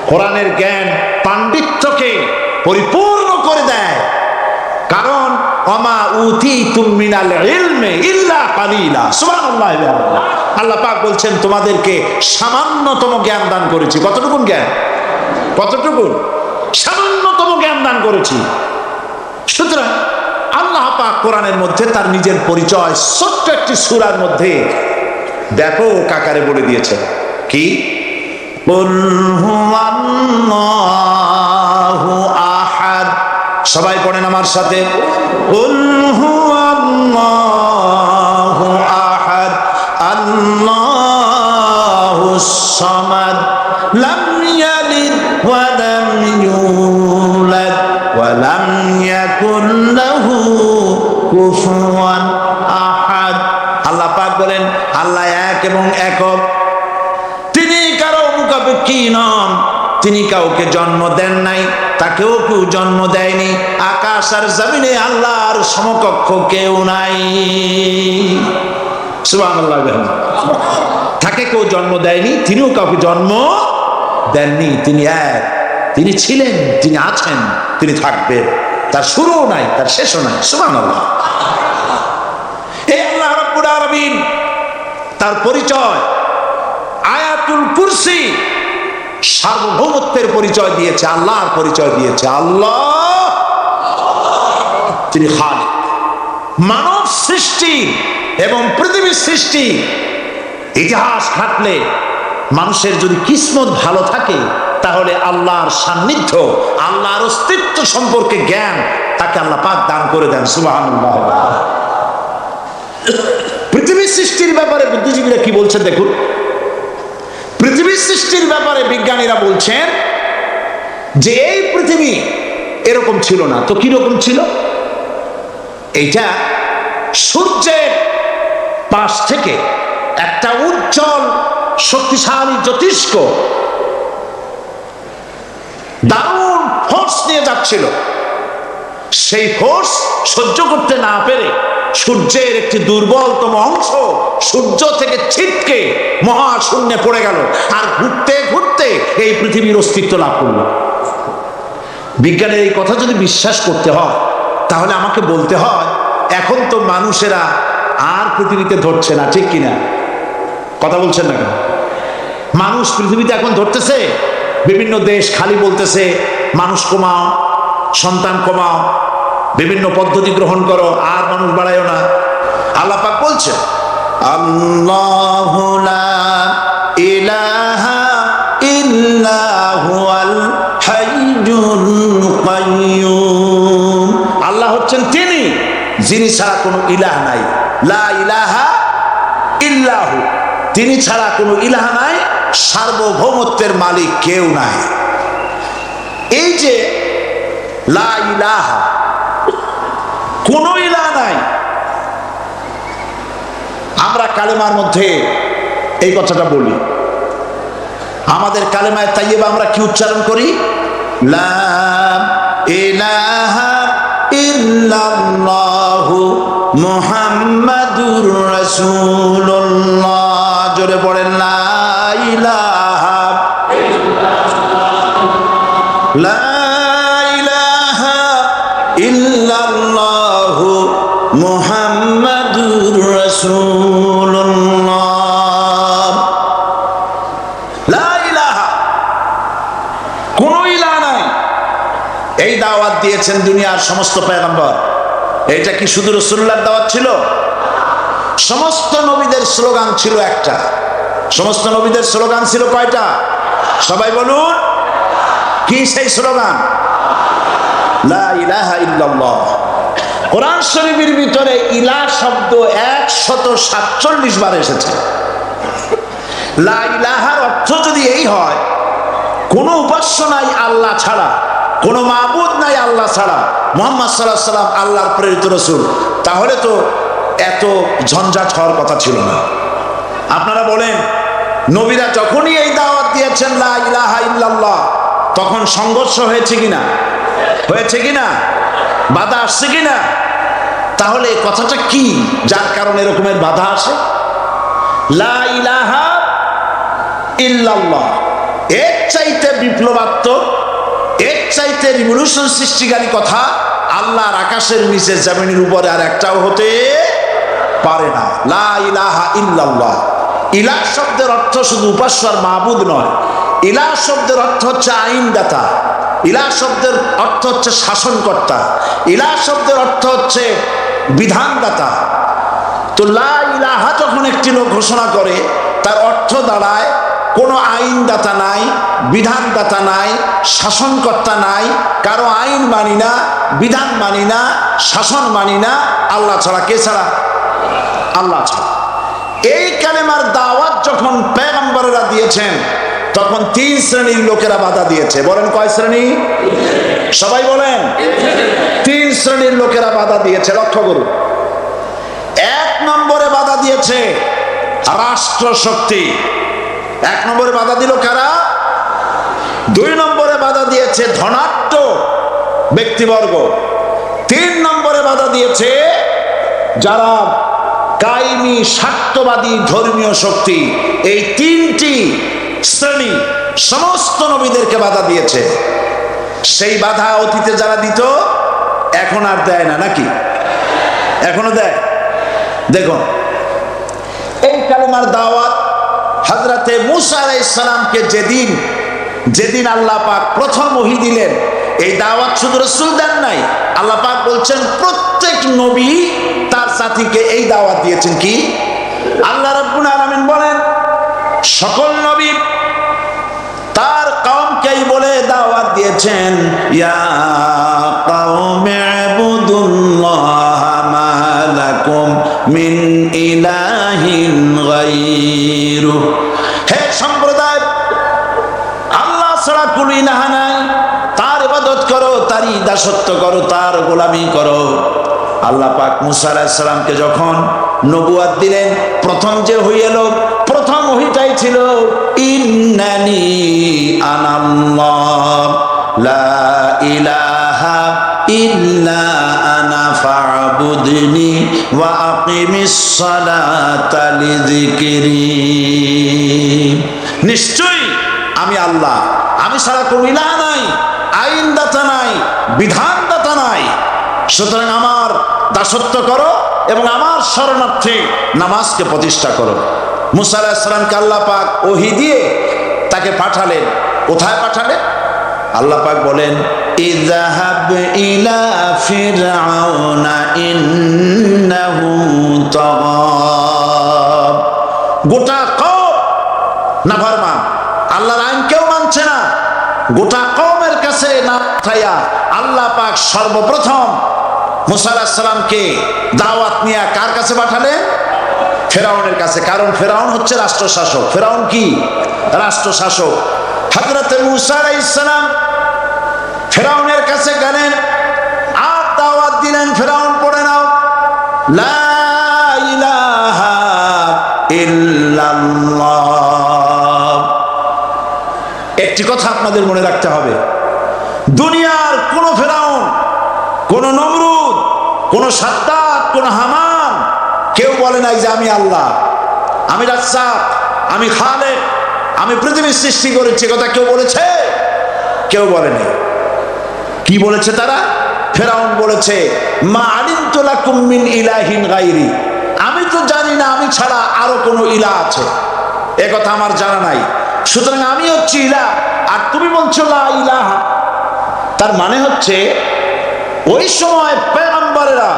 কোরআনের জ্ঞান পাণ্ডিত্যকে পরিপূর্ণ করে দেয়, কারণ ওমা উতীতুম মিনাল ইলমি ইল্লা কালিলা। সুবহানাল্লাহ। আল্লাহ পাক বলছেন, তোমাদেরকে সামান্যতম জ্ঞান দান করেছি। কতটুকু জ্ঞান? কতটুকু? সামান্যতম জ্ঞান দান করেছি। সুতরাং আল্লাহ পাক কোরআনের মধ্যে তার নিজের পরিচয় ছোট্ট একটি সূরার মধ্যে ব্যাপক আকারে বলে দিয়েছেন। কি? কুল হুয়াল্লাহু আহাদ। সবাই পড়েন আমার সাথে, কুল হুয়াল্লাহু আহাদ আল্লাহুস সামাদ লাম ইয়ালিদ ওয়া লাম ইউলাদ ওয়া লাম ইয়াকুল লাহু কুফুয়ান আহাদ। আল্লাহ পাক বলেন, আল্লাহ এক এবং একক, তিনি কারো মুখাপেক্ষী নন, তিনি কাউকে জন্ম দেন নাই, তাকেও কেউ জন্ম দেয়নি। আকাশ আর জমিনে আল্লাহর সমকক্ষ কেউ নাই। সুবহানাল্লাহ। তাকে কেউ জন্ম দেয়নি, তিনিও কাউকে জন্ম দেননি। তিনি এক, তিনি ছিলেন, তিনি আছেন, তিনি থাকবেন। তার শুরুও নাই, তার শেষও নাই। সুবহানাল্লাহ। এই আল্লাহ রাব্বুল আলামিন তার পরিচয় আয়াতুল কুরসি সার্বভৌমত্বের পরিচয় দিয়েছে, আল্লাহর পরিচয় দিয়েছে। আল্লাহ তিনি খালিক। মানব সৃষ্টি এবং পৃথিবীর সৃষ্টি ইতিহাস ঘাটলে মানুষের যদি কিসমত ভালো থাকে, তাহলে আল্লাহর সান্নিধ্য, আল্লাহর অস্তিত্ব সম্পর্কে জ্ঞান তাকে আল্লাহ পাক দান করে দেন। সুবহানাল্লাহ। পৃথিবীর সৃষ্টির ব্যাপারে বুদ্ধিজীবীরা কি বলছেন দেখুন। পৃথিবীর সৃষ্টির ব্যাপারে বিজ্ঞানীরা বলছেন যে এই পৃথিবী এরকম ছিল না, তো কিরকম ছিল? এইটা সূর্যের পাশ থেকে একটা উজ্জ্বল শক্তিশালী জ্যোতিষ্ক দারুণ ফোর্স নিয়ে যাচ্ছিল। সেই ফোর্স সহ্য করতে না পেরে সূর্যের একটি দুর্বলতম অংশ সূর্য থেকে ছিটকে মহাশূন্যে পড়ে গেল, আর ঘুরতে ঘুরতে এই পৃথিবীর অস্তিত্ব লাভ করল। বিজ্ঞানের এই কথা যদি বিশ্বাস করতে হয়, তাহলে আমাকে বলতে হয় এখন তো মানুষেরা আর পৃথিবীতে ধরছে না, ঠিক কিনা? কথা বলছেন না কেন? মানুষ পৃথিবীতে এখন ধরতেছে, বিভিন্ন দেশ খালি বলতেছে মানুষ কমাও, সন্তান কমাও, বিভিন্ন পদ্ধতি গ্রহণ করো, আর মানুষ বাড়ায়ও না। আল্লাহ পাক বলছেন, আল্লাহু লা ইলাহা ইল্লা হুয়াল হাইয়ুল কাইয়্যুম। আল্লাহ হচ্ছেন তিনি, যিনি ছাড়া কোনো ইলাহ নাই। লা ইলাহা ইল্লাহু, তিনি ছাড়া কোনো ইলাহ নাই, সার্বভৌমত্বের মালিক কেউ নাই। এই যে লা ইলাহা, কোনো ইলাহ নাই, আমরা কালেমার মধ্যে এই কথাটা বলি। আমাদের কালেমায়ে তাইয়্যিবা আমরা কি উচ্চারণ করি? লা ইলাহা ইল্লাল্লাহু মুহাম্মাদুর রাসূলুল্লাহ। জোরে পড়েন, লা ইলাহা লা ইলাহা ইল্লাল্লাহু মুহাম্মাদুর রাসূলুল্লাহ। লা ইলাহা, কোনো ইলাহ নাই। এই দাওয়াত দিয়েছেন দুনিয়ার সমস্ত পয়গম্বর। এটা কি শুধু রাসূলুল্লাহর দাওয়াত ছিল? সমস্ত নবীদের স্লোগান ছিল একটা। সমস্ত নবীদের স্লোগান ছিল কয়টা? সবাই বলুন, কি সেই স্লোগান? লা ইলাহা ইল্লাল্লাহ। কোরআন শরীফের ভিতরে ইলাহ শব্দ 147 বার এসেছে। লা ইলাহার অর্থ যদি এই হয়, কোনো উপাস্য নাই আল্লাহ ছাড়া, কোনো মাবুদ নাই আল্লাহ ছাড়া, মুহাম্মদ সাল্লাল্লাহু আলাইহি ওয়াসাল্লাম আল্লাহর প্রেরিত রাসূল, তাহলে তো এত ঝঞ্ঝাট হওয়ার কথা ছিল না। আপনারা বলেন, নবীরা যখনই এই দাওয়াত দিয়েছেন লা ইলাহা ইল্লাল্লাহ, তখন সংঘর্ষ হয়েছে কিনা? হয়েছে কিনা? বাধা আসছে কিনা? তাহলে কথাটা কি যার কারণে এরকমের বাধা আসে? লা ইলাহা ইল্লাল্লাহ, এর চাইতে বিপ্লবাত্মক, এর চাইতে রিভলিউশন সৃষ্টিকারী কথা আল্লাহর আকাশের নিচে জমিনের উপরে আর একটাও হতে পারে না। লা ইলাহা ইল্লাল্লাহ। ইলাহ শব্দের অর্থ শুধু উপাস্য আর মাবুদ নয়। ইলাহ শব্দের অর্থ হচ্ছে আইনদাতা, ইলাহ শব্দের অর্থ হচ্ছে শাসনকর্তা, ইলাহ শব্দের অর্থ হচ্ছে বিধানদাতা। তো লা ইলাহা যখন একটি লোক ঘোষণা করে, তার অর্থ দাঁড়ায় কোনো আইনদাতা নাই, বিধানদাতা নাই, শাসনকর্তা নাই, কারো আইন মানি না, বিধান মানি না, শাসন মানি না, আল্লাহ ছাড়া। কে ছাড়া? আল্লাহ ছাড়া। এই কালেমার দাওয়াত যখন পয়গম্বররা দিয়েছেন, তখন 3 শ্রেণীর লোকেরা বাধা দিয়েছে। বলেন কয় শ্রেণী? সবাই বলেন। 3 শ্রেণীর লোকেরা বাধা দিয়েছে। লক্ষ্য করুন। 1 নম্বরে বাধা দিয়েছে রাষ্ট্রশক্তি। 1 নম্বরে বাধা দিল কারা? 2 নম্বরে বাধা দিয়েছে ধনাঢ্য ব্যক্তিবর্গ। 3 নম্বরে বাধা দিয়েছে যারা কায়েমি স্বার্থবাদী ধর্মীয় শক্তি। এই 3টি শ্রেণী সমস্ত নবীদেরকে বাধা দিয়েছে। সেই বাধা অতীতে যারা দিত এখন আর দেয় না, নাকি? এখনো দেয়? দেখুন, এই কালেমার দাওয়াত হযরতে মূসা আলাইহিস সালামকে যেদিন আল্লাহ পাক প্রথম ওহী দিলেন, এই দাওয়াত শুধু রাসূল দেন নাই, আল্লাহ পাক বলছেন প্রত্যেক নবী তার সাথীকে এই দাওয়াত দিয়েছেন। কি? আল্লাহ রাব্বুল আলামিন বলেন সকল নবী তার কওমকেই বলে দাওয়াত দিয়েছেন, ইয়া কওমি ইবুদুল্লাহ মা লাকুম মিন ইলাহিন গায়রু। হে সম্প্রদায়, আল্লাহ ছাড়া কোনো ইলাহ নাই, তার ইবাদত করো, তারই দাসত্ব করো, তার গোলামি করো। আল্লাহ পাক মূসা আলাইহিস সালামকে যখন নবুয়ত দিলেন, প্রথম যে ওহী এলো, প্রথম ওহীটাই ছিল ইন্নানি আনাল্লাহ লা ইলাহা ইল্লা আনা ফা'বুদনি ওয়া আকিমিস সালাতা লিযিকরি। নিশ্চয়ই আমি আল্লাহ, আমি ছাড়া কোনো ইলাহ নাই, আইনদাতা নাই, বিধানদাতা নাই, সুতরাং আমার দাসত্ব করো এবং আমার শরণার্থে নামাজকে প্রতিষ্ঠা করো। মূসা আলাইহিস সালামকে আল্লাহ পাক ওহী দিয়ে তাকে পাঠালেন। কোথায় পাঠালেন? আল্লাহ পাক বলেন, ইযহাব ইলা ফিরআউনা ইন্নাহু তাগা। গোটা কওম নাফরমান, আল্লাহর আইন কেউ মানছে না। গোটা কওমের কাছে না পাঠাইয়া আল্লাহ পাক সর্বপ্রথম মূসা আলাইহিস সালামকে দাওয়াত নিয়ে কার কাছে পাঠালেন? ফেরাউনের কাছে। কারণ ফেরাউন হচ্ছে রাষ্ট্রশাসক। ফেরাউন কি? রাষ্ট্রশাসক। হযরতে মূসা আলাইহিস সালাম ফেরাউনের কাছে গেলেন আর দাওয়াত দিলেন, ফেরাউন পড়ে নাও লা ইলাহা ইল্লাল্লাহ। একটি কথা আপনাদের মনে রাখতে হবে, দুনিয়ার কোন ফেরাউন, কোন নমরুদ, কোন সাদ্দাত, কোন হামান কেউ বলে নাই যে আমি আল্লাহ, আমি রাজ্জাক, আমি খালেক, আমি পৃথিবীর সৃষ্টি করেছি। কথা কেউ বলেছে? কেউ বলেনি। কি বলেছে তারা? ফেরাউন বলেছে মা আলিমতু লাকুম মিন ইলাহিন গায়রি, আমি তো জানি না আমি ছাড়া আরো কোনো ইলাহ আছে, এ কথা আমার জানা নাই, সুতরাং আমি হচ্ছি ইলাহ, আর তুমি বলছো লা ইলাহা। তার মানে হচ্ছে ওই সময় পয়গম্বরেরা,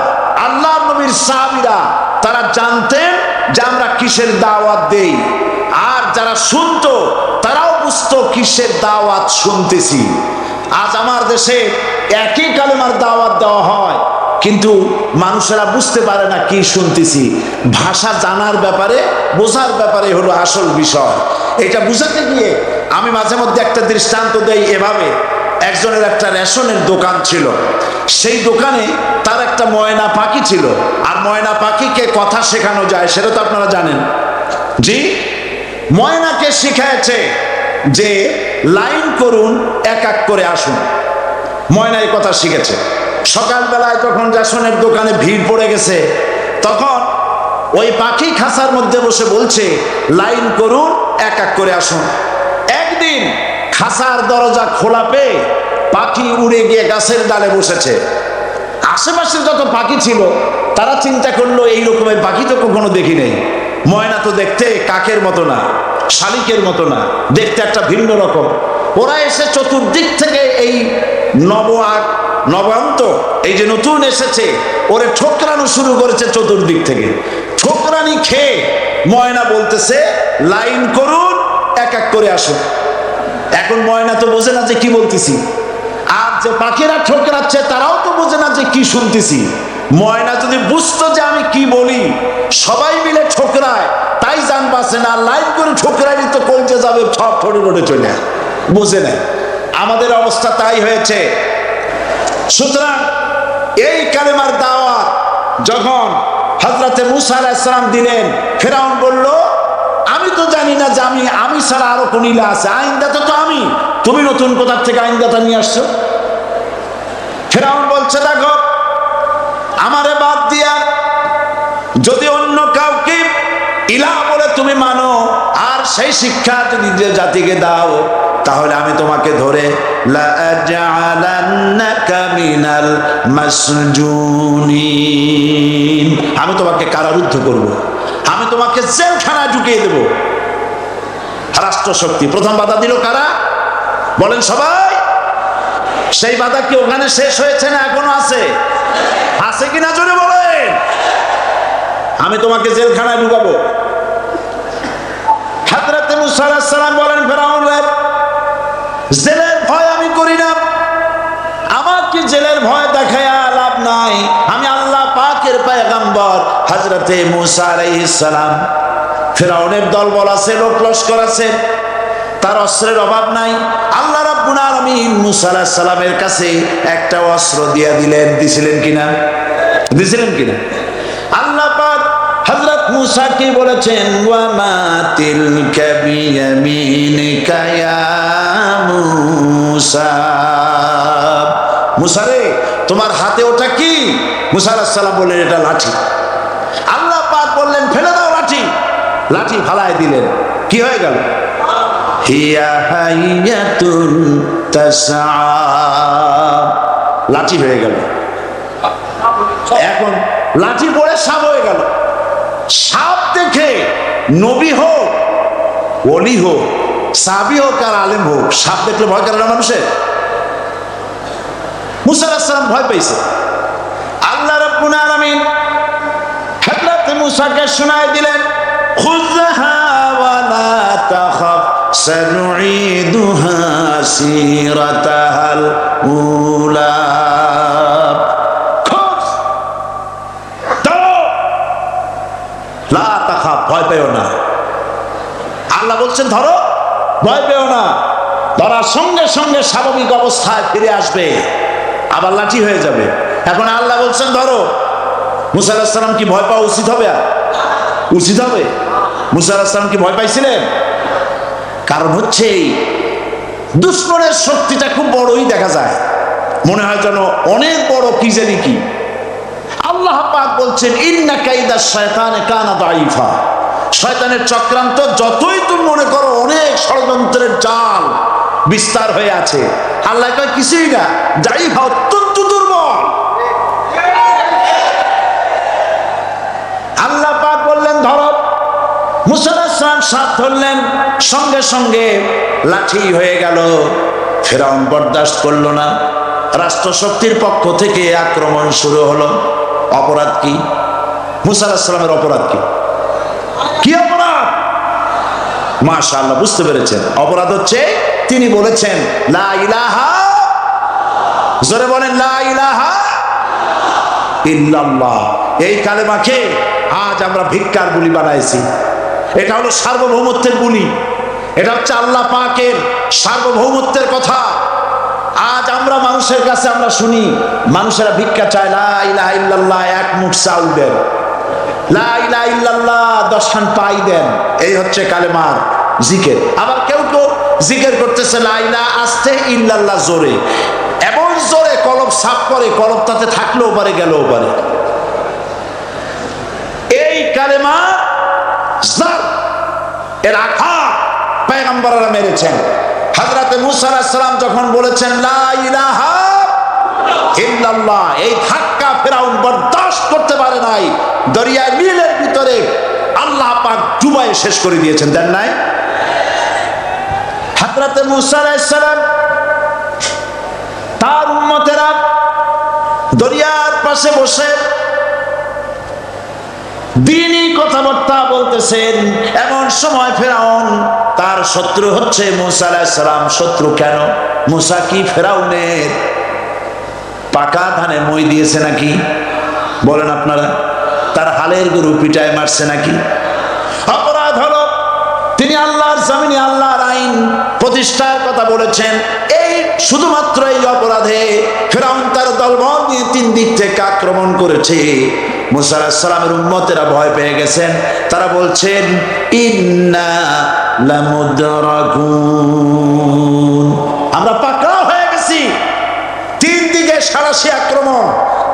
আল্লাহ নবীর সাহাবীরা, তারা জানতেন যে আমরা কিসের দাওয়াত দেই, আর যারা শুনতো তারাও বুঝতো কিসের দাওয়াত শুনতেছি। আজ আমার দেশে একই কালেমার দাওয়াত দেওয়া হয়, কিন্তু মানুষেরা বুঝতে পারে না কি শুনতেছি। ভাষা জানার ব্যাপারে, বোঝার ব্যাপারে হলো আসল বিষয়। এটা বুঝাতে গিয়ে আমি মাঝে মধ্যে একটা দৃষ্টান্ত দেই এভাবে। একজনের একটা রেশনের দোকান ছিল, সেই দোকানে তার একটা ময়না পাখি ছিল। আর ময়না পাখিকে কথা শেখানো যায় সেটা তো আপনারা জানেন। জি, ময়নাকে শিখাইছে যে লাইন করুন, এক এক করে আসুন। ময়না এই কথা শিখেছে। সকালবেলায় যখন রেশনের দোকানে ভিড় পড়ে গেছে, তখন ওই পাখি খাঁচার মধ্যে বসে বলছে লাইন করুন, এক এক করে আসুন। একদিন খাঁচার দরজা খোলা পেয়ে পাখি উড়ে গিয়ে গাছের ডালে বসেছে। আশেপাশে যত পাখি ছিল তারা চিন্তা করলো এই রকমের পাখি তো কখনো দেখি নেই। ময়না তো দেখতে কাকের মতো না, শালিকের মতো না, দেখতে একটা ভিন্ন রকম। ওরা এসে চতুর্দিক থেকে এই নবান্ত, এই যে নতুন এসেছে, ওরে ঠোকরানো শুরু করেছে চতুর্দিক থেকে। ঠোকরানি খেয়ে ময়না বলতেছে লাইন করুন, এক এক করে আসো। এখন ময়না তো বোঝে না যে কি বলতেছি, আর যে পাখিরা ঠোকরাচ্ছে তারাও তো বোঝে না যে কি শুনতেছি। ময়না যদি বুঝতো যে আমি কি বলি, সবাই মিলে ঠোকরায়, তাই জান বাঁচে না, লাইন করে ঠোকরাই তো কলজে যাবে, সব ঠোঁটে ঠোঁটে চলে, বোঝে না। আমাদের অবস্থা তাই হয়েছে। সুতরাং এই কালেমার দাওয়াত যখন হযরতে মূসা আলাইহিস সালাম দিলেন, ফেরাউন বলল আমি তো জানি না যে আমি ছাড়া আরো কোন ইলা আছে, আইনদাতা তো আমি, তুমি নতুন কোথা থেকে আইনদাতা নিয়ে আসছো? ফেরাউন বলছে দেখো, আমারে বাদ দিয়া যদি অন্য কাউকে ইলাহ বলে তুমি মানো, আর সেই শিক্ষা যদি যে জাতিকে দাও, তাহলে আমি তোমাকে ধরে লাআজআলান্নাকা মিনাল মাসজুনিন, আমি তোমাকে কারারুদ্ধ করব, আমি তোমাকে জেলখানায় ঢুকিয়ে দেব। রাষ্ট্রশক্তি প্রথম বাধা দিল কারা? বলেন সবাই। সেই বাধা কি ওখানে শেষ হয়েছে না এখনো আছে? আছে কিনা জোরে বলেন। আমি তোমাকে জেলখানায় ঢুকাবো। হযরতে মূসা আলাইহিস সালাম বলেন ফেরাউন রে, জেলের ভয় আমি করি না, আমাকে জেলের ভয় দেখায়া লাভ নাই, আমি আল্লাহ পাকের পয়গম্বর হযরতে মূসা আলাইহিস সালাম। ফেরাউনের দলবল আছে, লোক লস্কর আছে, তার অস্ত্রের অভাব নাই। আল্লাহ রাব্বুল আলামিন মূসা আলাইহিস সালামের কাছে একটা অস্ত্র দিয়ে দিলেন, দিছিলেন কিনা? দিছিলেন কিনা? আল্লাহ পাক হযরত মূসা কি বলেছেন, ওয়া মা তিলকা বিয়ামিনিকা ইয়া মূসা, মূসা রে তোমার হাতে ওটা কি? মূসা আলাইহিস সালাম বললেন এটা লাঠি। আল্লাহ পাক বললেন ফেলে দাও লাঠি, লাঠি ফালায় দিলেন, কি হয়ে গেল? হিয়া হাইয়াতুন তাসআ, লাঠি হয়ে গেল। এখন লাঠি পড়ে সাপ হয়ে গেল। সাপ দেখে নবী হোক, ওলি হোক, সাহাবী হোক আর আলেম হোক, সাপ দেখলে ভয় করে না মানুষের? মূসা আলাইহিস সালাম ভয় পাইছে। আল্লাহ রাব্বুল আলামিন হযরত মূসাকে শোনায় দিলেন, খুযহা ওয়া লা তাখাফ সানুঈদুহা সিরাতাহাল উলা, লা তাখাফ, ভয় পেও না। আল্লাহ বলছেন ধরো, ভয় পেও না। ধরার সঙ্গে সঙ্গে স্বাভাবিক অবস্থায় ফিরে আসবে, আবার লাঠি হয়ে যাবে। এখন আল্লাহ বলছেন ধরো, মূসা আলাইহিস সালাম কি ভয় পাওয়া উচিত হবে? উচিত হবে? মূসা আলাইহিস সালাম কি ভয় পাইছিলেন? কারণ হচ্ছে দুশমনের শক্তিটা খুব বড়ই দেখা যায়, মনে হয় যেন অনেক বড়, কি জানি কি। আল্লাহ পাক বলছেন ইন্না কাইদাশ শায়তানে কানা দাঈফা, শয়তানের চক্রান্ত যতই তুমি মনে করো অনেক ষড়যন্ত্রের জাল বিস্তার হয়ে আছে, আল্লাহ কয় কিছুই না, দাঈফা অত্যন্ত দুর্বল। আল্লাহ পাক বললেন ধরো, মূসা আলাইহিস সালাম সাপ ধরলেন, সঙ্গে সঙ্গে লাঠি হয়ে গেল। ফেরাউন বরদাস্ত করল না, রাষ্ট্রশক্তির পক্ষ থেকে আক্রমণ শুরু হলো। অপরাধ কি? মূসা আলাইহিস সালামের অপরাধ কি? কি অপরাধ? মাশাআল্লাহ, বুঝতে পেরেছেন। অপরাধ হচ্ছে তিনি বলেছেন লা ইলাহা, জোরে বলেন লা ইলাহা ইল্লাল্লাহ। এই কালেমাকে আজ আমরা ভিক্ষার বুলি বানাইছি। এটা হলো সার্বভৌমত্বের বুলি, এটা হচ্ছে আল্লাহ পাকের সার্বভৌমত্বের কথা। আজ আমরা মানুষের কাছে আমরা শুনি, মানুষেরা ভিক্ষা চায়, লা ইলাহা ইল্লাল্লাহ, এক মুঠ চাউল দেন, লা ইলাহা ইল্লাল্লাহ 10 খান পাই দেন। এই হচ্ছে কালেমার জিকির। আবার কেউ কেউ জিকির করতেছে লা ইলাহা আস্তে, ইল্লাল্লাহ জোরে, এমন জোরে কলব সাফ করে, কলব তাতে থাকলেও পারে গেলেও পারে। এই কালেমা জার, এর আঘাত পয়গম্বররা মেরেছেন। হযরতে মূসা আলাইহিস সালাম যখন বলেছেন লা ইলাহা ইল্লাল্লাহ, এই ধাক্কা ফেরাউন বরদাস্ত করতে পারে নাই। দরিয়া নীলের ভিতরে আল্লাহ পাক ডুবাইয়ে শেষ করে দিয়েছেন, দেন নাই? হযরতে মূসা আলাইহিস সালাম তার উম্মতেরা দরিয়ার পাশে বসে দ্বীনি কথাবার্তা বলতেছেন। এমন সময় ফেরাউন, তার শত্রু হচ্ছে মূসা আলাইহিস সালাম। শত্রু কেন? মূসা কি ফেরাউনের পাকা ধানে মই দিয়েছে নাকি? বলেন আপনারা। তার হালের গরু পিটায় মারছে নাকি? অপরাধ হলো তিনি আল্লাহর জমিনে আল্লাহর আইন প্রতিষ্ঠার কথা বলেছেন। এই শুধুমাত্র এই অপরাধে ফেরাউন তার দলবল নিয়ে 3 দিক থেকে আক্রমণ করেছে। মূসা আলাইহিস সালামের উম্মতেরা ভয় পেয়ে গেছেন। তারা বলছেন ইন্না লামুদরাকুন, আমরা পাকড়াও হয়ে গেছি। 3 দিকে সারাশি আক্রমণ,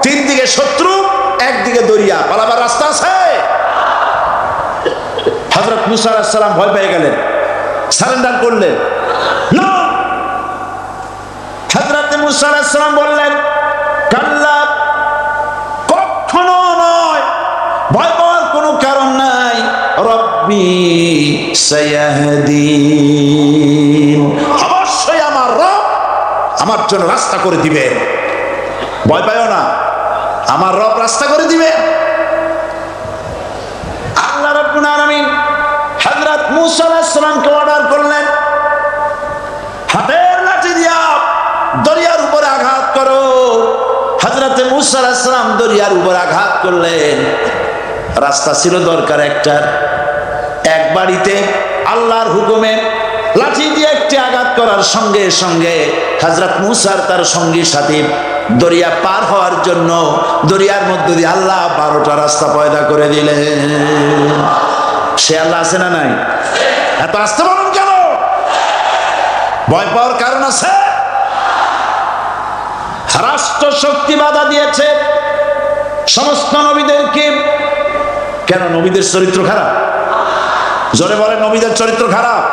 3 দিকে শত্রু, একদিকে দরিয়া, পালাবার রাস্তা আছে? হযরত মূসা আলাইহিস সালাম ভয় পেয়ে গেলেন, সারেন্ডার করলেন না। হযরত মূসা আলাইহিস সালাম বললেন কাল্লা, কখনো নয়, ভয় পাওয়ার কোনো কারণ নাই। রব্বি সায়াহদিন, অবশ্যই আমার রব আমার জন্য রাস্তা করে দিবেন। ভয় পাইও না, আমার রব রাস্তা করে দিবেন। আল্লাহ রাব্বুল আলামিন হযরত মূসা আলাইহিস সালামকে অর্ডার করলেন, হাতের লাঠি দিয়া দরিয়ার উপরে আঘাত করো। হযরত মূসা আলাইহিস সালাম দরিয়ার উপর আঘাত করলেন। রাস্তা ছিল দরকার একটার। এক বাড়িতে আল্লাহর হুকুমে লাঠি দিয়ে একটি আঘাত করার সঙ্গে সঙ্গে হযরত মূসার তার সঙ্গী সাথী দরিয়া পার হওয়ার জন্য দরিয়ার মধ্যে দিয়ে আল্লাহ 12টা রাস্তা পয়দা করে দিলেন। সে আল্লাহ আছে না নাই? এত আসতে বলুন কেন? ভয় পাওয়ার কারণ আছে? রাষ্ট্র শক্তি বাধা দিয়েছে সমস্ত নবীদেরকে। কেন? নবীদের চরিত্র খারাপ? জোরে বলে, নবীদের চরিত্র খারাপ?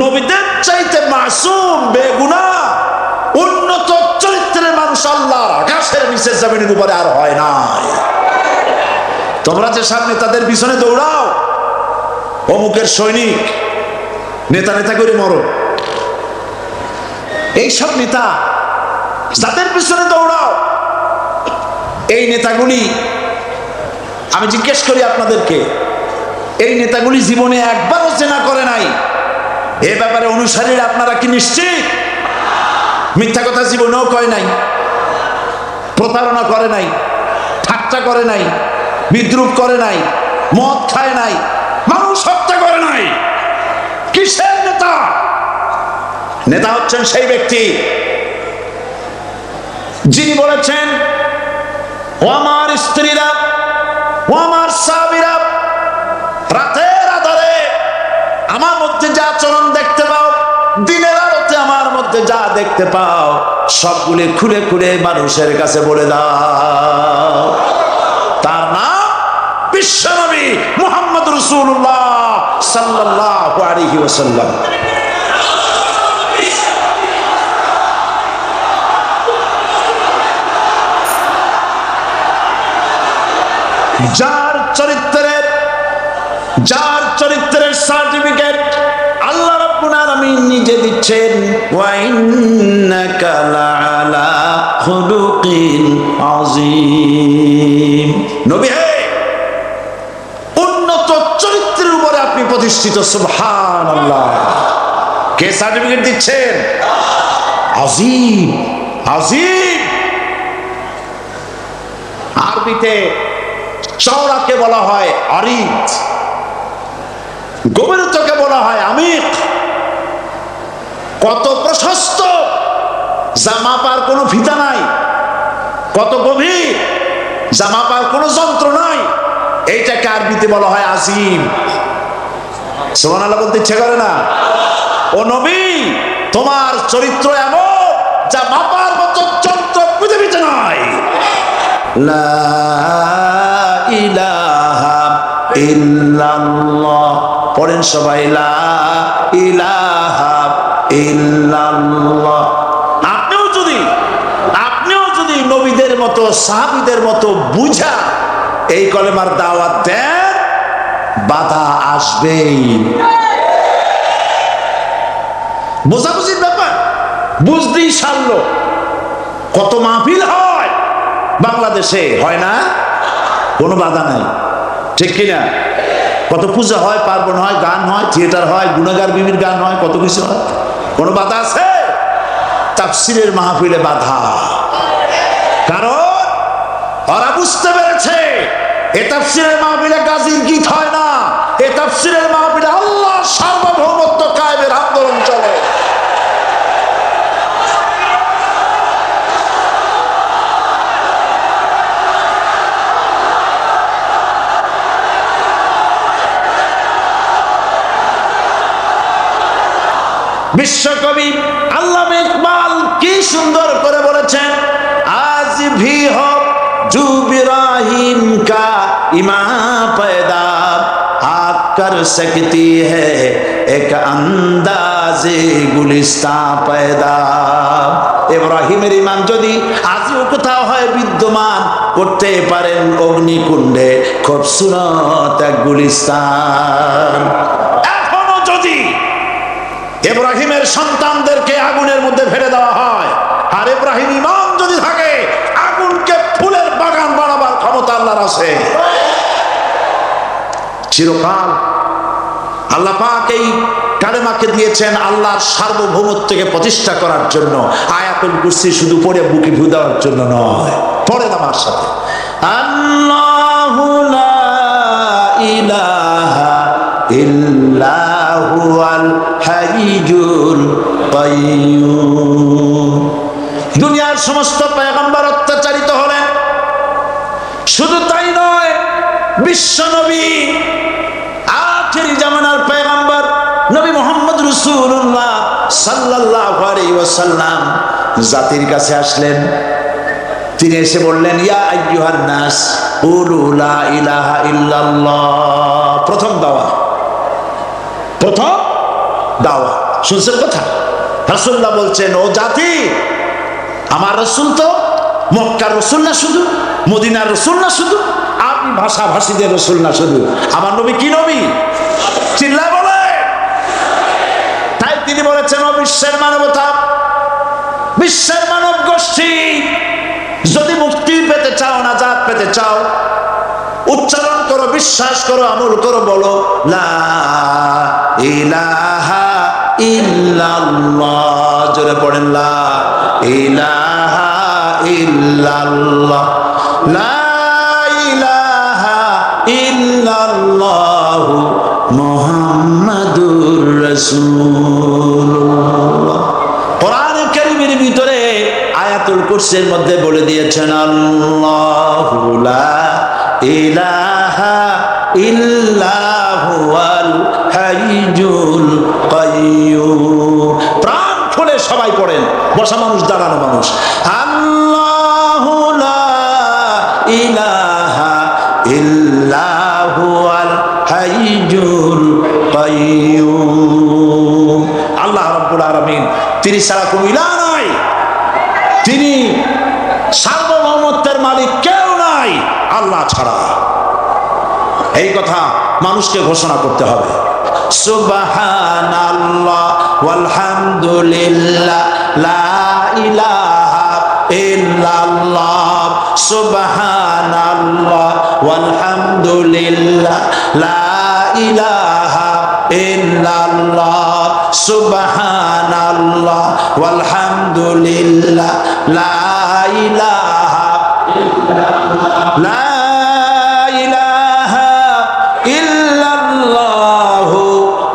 নবীদের চাইতে মাসুম বেগুনাহ উন্নত চরিত্রের মানুষ আল্লাহর আকাশের নিচে জমিনের উপরে আর হয় না। তোমরা যে সামনে তাদের পিছনে দৌড়াও, অমুকের সৈনিক, নেতা নেতা করে মরো, এইসব নেতা যাদের পিছনে দৌড়াও, এই নেতাগুলি, আমি জিজ্ঞেস করি আপনাদেরকে, এই নেতাগুলি জীবনে একবারও জেনা করে নাই? এ ব্যাপারে অনুসারীরা আপনারা কি নিশ্চিত? মিথ্যা কথা জীবনেও কয় নাই, প্রতারণা করে নাই, ঠাট্টা করে নাই, বিদ্রুপ করে নাই, মদ খায় নাই, মানুষ হত্যা করে নাই। কিসের নেতা? নেতা হচ্ছেন সেই ব্যক্তি যিনি বলেছেন, ও আমার স্ত্রীরা, ও আমার সাহাবীরা, রাতের আধারে আমার মধ্যে যা আচরণ দেখতে পাও, দিনের আলোতে আমার মধ্যে যা দেখতে পাও, সবগুলি খুলে খুলে মানুষের কাছে বলে দাও। তার নাম বিশ্বনবী মুহাম্মদ রাসূলুল্লাহ সাল্লাল্লাহু আলাইহি ওয়াসাল্লাম। যার চরিত্রের সার্টিফিকেট আল্লাহ রাব্বুল আলামিন নিজে দিচ্ছেন, ওয়া ইন্নাকা লাআলা খুলুকিন আযীম। নবী হে, উন্নত চরিত্রের উপরে আপনি প্রতিষ্ঠিত। সুবহানাল্লাহ। কে সার্টিফিকেট দিচ্ছেন? আযীম, আযীম। আরবিতে চওড়াকে বলা হয় আরিদ, গভীরতাকে বলা হয় আমিক। কত প্রশস্ত, যা মাপার কোনো ফিতা নাই। কত গভীর, যা মাপার কোনো যন্ত্র নাই। এইটাকে আরবিতে বলা হয় আজিম। সুবহানাল্লাহ বলতে ইচ্ছে করে না? ও নবী, তোমার চরিত্র এমন যা মাপার মতো যন্ত্র পৃথিবীতে নাই। লা ইলাহা ইল্লাল্লাহ। পড়েন সবাই, লা ইলাহা ইল্লাল্লাহ। আপনিও যদি নবীদের মতো, সাহাবীদের মতো বুঝা এই কলেমার দাওয়াত দেন, বাধা আসবেই। বোঝাবুঝির ব্যাপার, বুঝতেই সারল। কত মাহফিল হয় বাংলাদেশে, হয় না? কোনো বাধা নাই। ঠিক কিনা? কত পূজা হয়, পার্বণ হয়, গান হয়, থিয়েটার হয়, গুণাগার বিবির গান হয়, কত কিছু হয়। কোনো বাধা আছে? তাফসীরের মাহফিলে বাধা। কারণ ওরা বুঝতে পেরেছে এ তাফসীরের মাহফিলে গাজীর গীত হয় না, এ তাফসীরের মাহফিলে আল্লাহর সার্বভৌমত্ব কায়েমের আন্দোলন চলে। বিশ্বকবি আল্লামা ইকবাল কি সুন্দর করে বলেছেন, আজ ভি হো জু ইব্রাহিম কা ইমা पैदा आग कर सकती है एक अंदाज़े गुलिस्तां पैदा। ইব্রাহিমের ইমান যদি আজও কোথাও হয় বিদ্যমান, করতে পারেন অগ্নিকুণ্ডে খুবসুরত এক গুলিস্তান। এখনো যদি ইব্রাহিমের সন্তানদেরকে আগুনের মধ্যে ফেলে দেওয়া হয়, আর ইব্রাহিম ইমান যদি থাকে, আগুনকে ফুলের বাগান বানাবার ক্ষমতা আল্লাহর আছে। চিরকাল আল্লাহ পাক এই কালেমাকে দিয়েছেন আল্লাহর সার্বভৌমত্বকে প্রতিষ্ঠা করার জন্য। আয়াতুল কুরসি শুধু পড়ে বুকে ভু দেওয়ার জন্য নয়, পড়েন আমার সাথে, আল্লাহু লা ইলাহা ইল্লাহু আল হাইয়ুল কাইয়্যুম। দুনিয়ার সমস্ত পয়গম্বর অত্যাচারিত হলেন, শুধু তাই নয়, বিশ্ব নবী আখিরি জামানার পয়গম্বর নবী মুহাম্মদ রাসূলুল্লাহ সাল্লাল্লাহু আলাইহি ওয়াসাল্লাম জাতির কাছে আসলেন। তিনি এসে বললেন, ইয়া আইয়ুহান নাস কুলু লা ইলাহা ইল্লাল্লাহ। প্রথম দাওয়া, প্রথম দাওয়া। শুনছেন কথা? রাসূলুল্লাহ বলছেন, ও জাতি, আমার রাসূল তো মক্কার রাসূল না শুধু, মদিনার রাসূল না শুধু, আপনি ভাষাভাষীদের রাসূল না শুধু, আমার নবী কি নবী? চিল্লায় বলে। তাই তিনি বলেছেন, ও বিশ্বের মানবতা, বিশ্বের মানব গোষ্ঠী, যদি মুক্তি পেতে চাও, নাজাত পেতে চাও, উচ্চারণ করো, বিশ্বাস করো, আমল করো, বলো লা ইলাহা ইল্লাল্লাহ। জোরে পড়েন, লা ইলাহা ইল্লাল্লাহ, লা ইলাহা ইল্লাল্লাহ মুহাম্মাদুর রাসূলুল্লাহ। কোরআন কারীমের ভিতরে আয়াতুল কুরসির মধ্যে বলে দিয়েছেন, আল্লাহু লা ইলাহা ইল্লাহু আল হাইয়ুল কাইয়্যুম। প্রাণ খুলে সবাই পড়েন, বসা মানুষ, দাঁড়ানো মানুষ, আল্লাহু লা ইলাহা ইল্লাহু আল হাইয়ুল কাইয়্যুম। আল্লাহ রাব্বুল আলামিন, তিনি ছাড়া কোনো ইলাহ নাই, তিনি সার্বভৌমত্বের মালিক, কেউ নাই আল্লাহ ছাড়া। এই কথা মানুষকে ঘোষণা করতে হবে। সুবহানাল্লাহ ওয়ালহামদুলিল্লাহ লা ইলাহা ইল্লাল্লাহ, সুবহানাল্লাহ ওয়ালহামদুলিল্লাহ লা ইলাহা ইল্লাল্লাহ, সুবহানাল্লাহ ওয়ালহামদুলিল্লাহ লা ইলাহা লা ইলাহা ইল্লাল্লাহ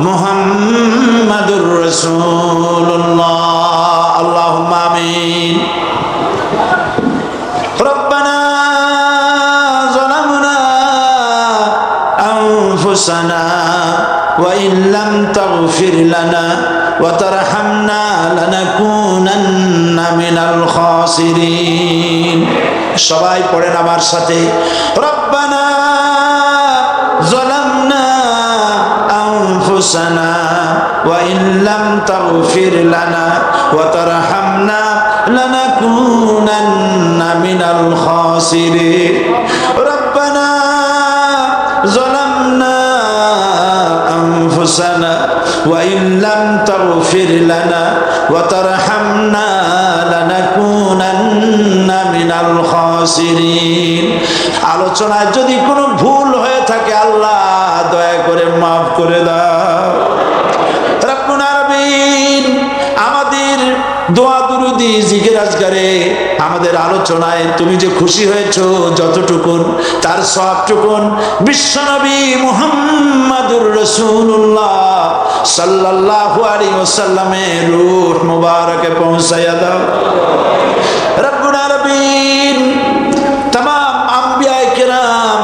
মুহাম্মাদুর রাসূলুল্লাহ। আল্লাহুম্মা আমিন। রব্বানা যালামনা আনফুসানা ওয়া ইন লাম তাগফির লানা ওয়া তারহামনা লানাকুনান্না মিনাল খাসিরিন। সবাই পড়েন আমার সাথে, রব্বানা যালামনা আনফুসানা ওয়া ইন লাম তাগফির লানা ওয়া তারহামনা লানাকুনান্না মিনাল খাসিরিন। রব্বানা যালামনা আনফুসানা ওয়া ইন লাম তাগফির লানা ওয়া তারহামনা লানাকুনান্না মিনাল খাসিরিন। আলোচনায় যদি কোনো ভুল হয়ে থাকে মাফ করে দাও। রব্বুল আলামিন আমাদের দোয়া দুরুদি জিকির আজকারে আমাদের আলোচনায় তুমি যে খুশি হয়েছো যতটুকুন তার সবটুকুন বিশ্বনবী মুহাম্মাদুর রাসূলুল্লাহ সাল্লাল্লাহু আলাইহি ওয়াসাল্লামের রূহ মুবারকে পৌঁছায়া দাও। রব্বুল আলামিন तमाम আম্বিয়ায়ে কেরাম,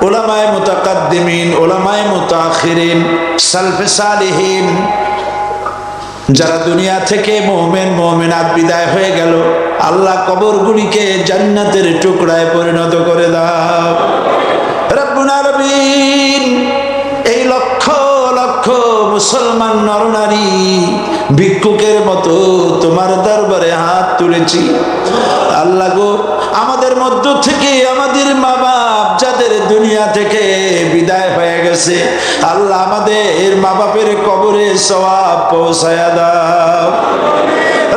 উলামায়ে মুতাকাদ্দিমিন, উলামায়ে মুতাআখিরিন, সালফে সালিহিন যারা দুনিয়া থেকে মুমিন মুমিনাত বিদায় হয়ে গেল, আল্লাহ কবরগুলিকে জান্নাতের টুকরায় পরিণত করে দাও। রব্বুল আলামিন এই লক্ষ লক্ষ মুসলমান নরনারী ভিক্ষুকের মতো তোমার দরবারে হাত তুলেছি। আল্লাহ গো, আমাদের মধ্য থেকে আমাদের মা বাপ যাদের দুনিয়া থেকে বিদায় হয়ে গেছে, আল্লাহ আমাদের মা বাপের কবরে সওয়াব পৌঁছায়া দাও।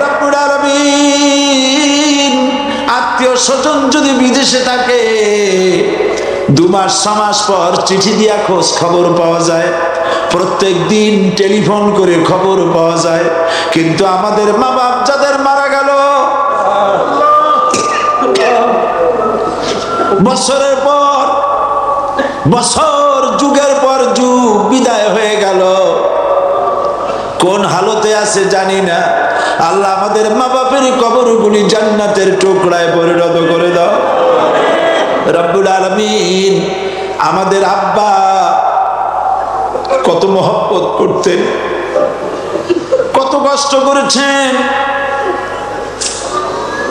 রব্বুল আলামিন আত্মীয় স্বজন যদি বিদেশে থাকে, 2 মাস 6 মাস পর চিঠি দিয়া খোঁজ খবর পাওয়া যায়, প্রত্যেক দিন টেলিফোন করে খবর পাওয়া যায়, কিন্তু আমাদের মা বাপ যাদের মারা গেল, বছরের পর বছর যুগের পর যুগ বিদায় হয়ে গেল, কোন হালতে আছে জানি না। আল্লাহ আমাদের মা বাপের কবরগুলি জান্নাতের টুকরায় পরিণত করে দাও। রব্বুল আলামিন আমাদের আব্বা কত মহব্বত করতেন, কত কষ্ট করেছেন।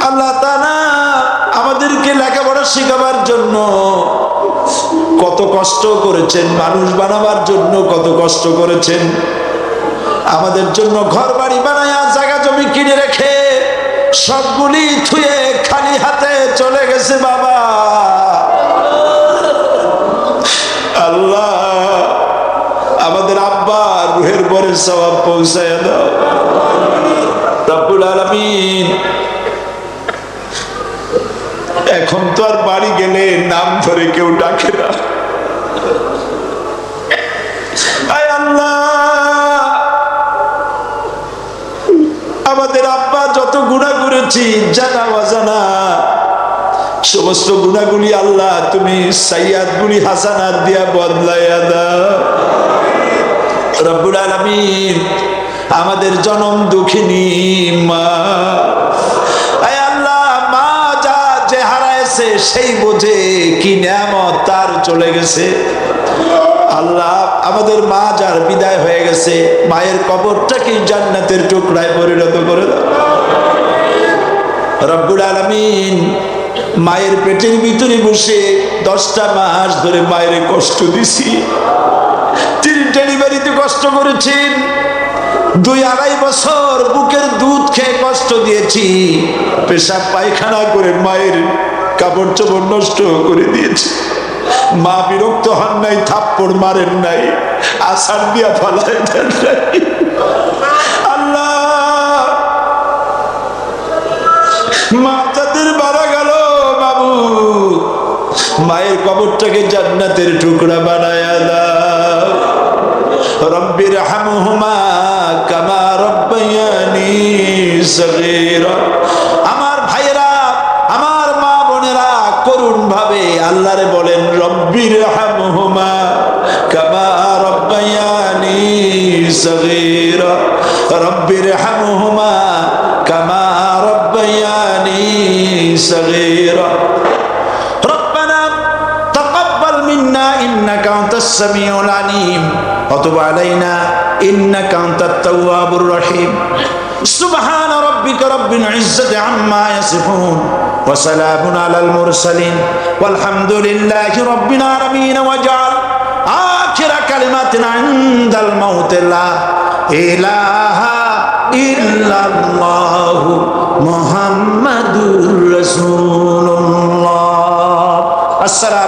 আল্লাহ তাআলা আমাদেরকে লেখাপড়া শেখাবার জন্য কত কষ্ট করেছেন, মানুষ বানাবার জন্য কত কষ্ট করেছেন, আমাদের জন্য ঘর বাড়ি বানায়া জায়গা জমি কিনে রেখে সবগুলি থুয়ে খালি হাতে চলে গেছে বাবা। আল্লাহ আমাদের আব্বা রুহের পরে সওয়াব পৌঁছায় দাও। রব্বুল আলামিন এখন তো আর বাড়ি গেলে নাম ধরে কেউ ডাকে না। আয় আল্লাহ, আমাদের আব্বা যত গুনাহ করেছি জানা অজানা সমস্ত গুনাহগুলি আল্লাহ তুমি সাইয়্যাতগুলি হাসানাত দিয়া বদলাইয়া দাও। রব্বুল আলামিন আমাদের জনম দুঃখিনী মা, আয় আল্লাহ মা যা যে হারাইছে সেই বোঝে কি নিয়ামত তার চলে গেছে। আল্লাহ আমাদের মা যার বিদায় হয়ে গেছে, মায়ের কবরটাকে জান্নাতের টুকরায় পরিণত করে দাও। রব্বুল আলামিন মায়ের পেটের ভিতরে বসে 10টা মাস ধরে মায়ের কষ্ট দিছি, তিনি ডেলিভারিতে কষ্ট করেছেন, 2-2.5 বছর বুকের দুধ খেয়ে কষ্ট দিয়েছি, পেশাব পায়খানা করে মায়ের কাপড় চোপড় নষ্ট করে দিয়েছি। মা বিরক্ত হন নাই, থাপ্পড় মারেন নাই, আছাড় দিয়া ফালায় দেন নাই। আল্লাহ মা যাদের মারা গেল বাবু, মায়ের কবরটাকে জান্নাতের টুকরা বানায়া দাও। রব্বির হামহুমা কামা রব্বায়ানি সগীরা। আমার ভাইয়েরা, আমার মা বোনেরা করুণ ভাবে আল্লাহরে বলেন রব্বির হামহুমা কামা রব্বায়ানি সগীরা, রব্বির হামহুমা কামা রব্বায়ানি সগীরা। রব্বানা তাকাব্বাল মিন্না ইন্নাকা আনতাস সামিউল আলিম ওয়া তুব আলাইনা ইন্নাকা আনতাত তাওয়াবুর রহিম। সুবহান রাব্বিকা রাব্বিল ইজ্জাতি আম্মা ইয়াসিফুন ওয়া সালামুন আলাল মুরসালিন ওয়ালহামদুলিল্লাহি রাব্বিল আলামিন। ওয়াজআল আখিরা কালিমাতিনা ইনদাল মাউত লা ইলাহা ইল্লাল্লাহু মুহাম্মাদুর রাসূলুল্লাহ। আসসালামু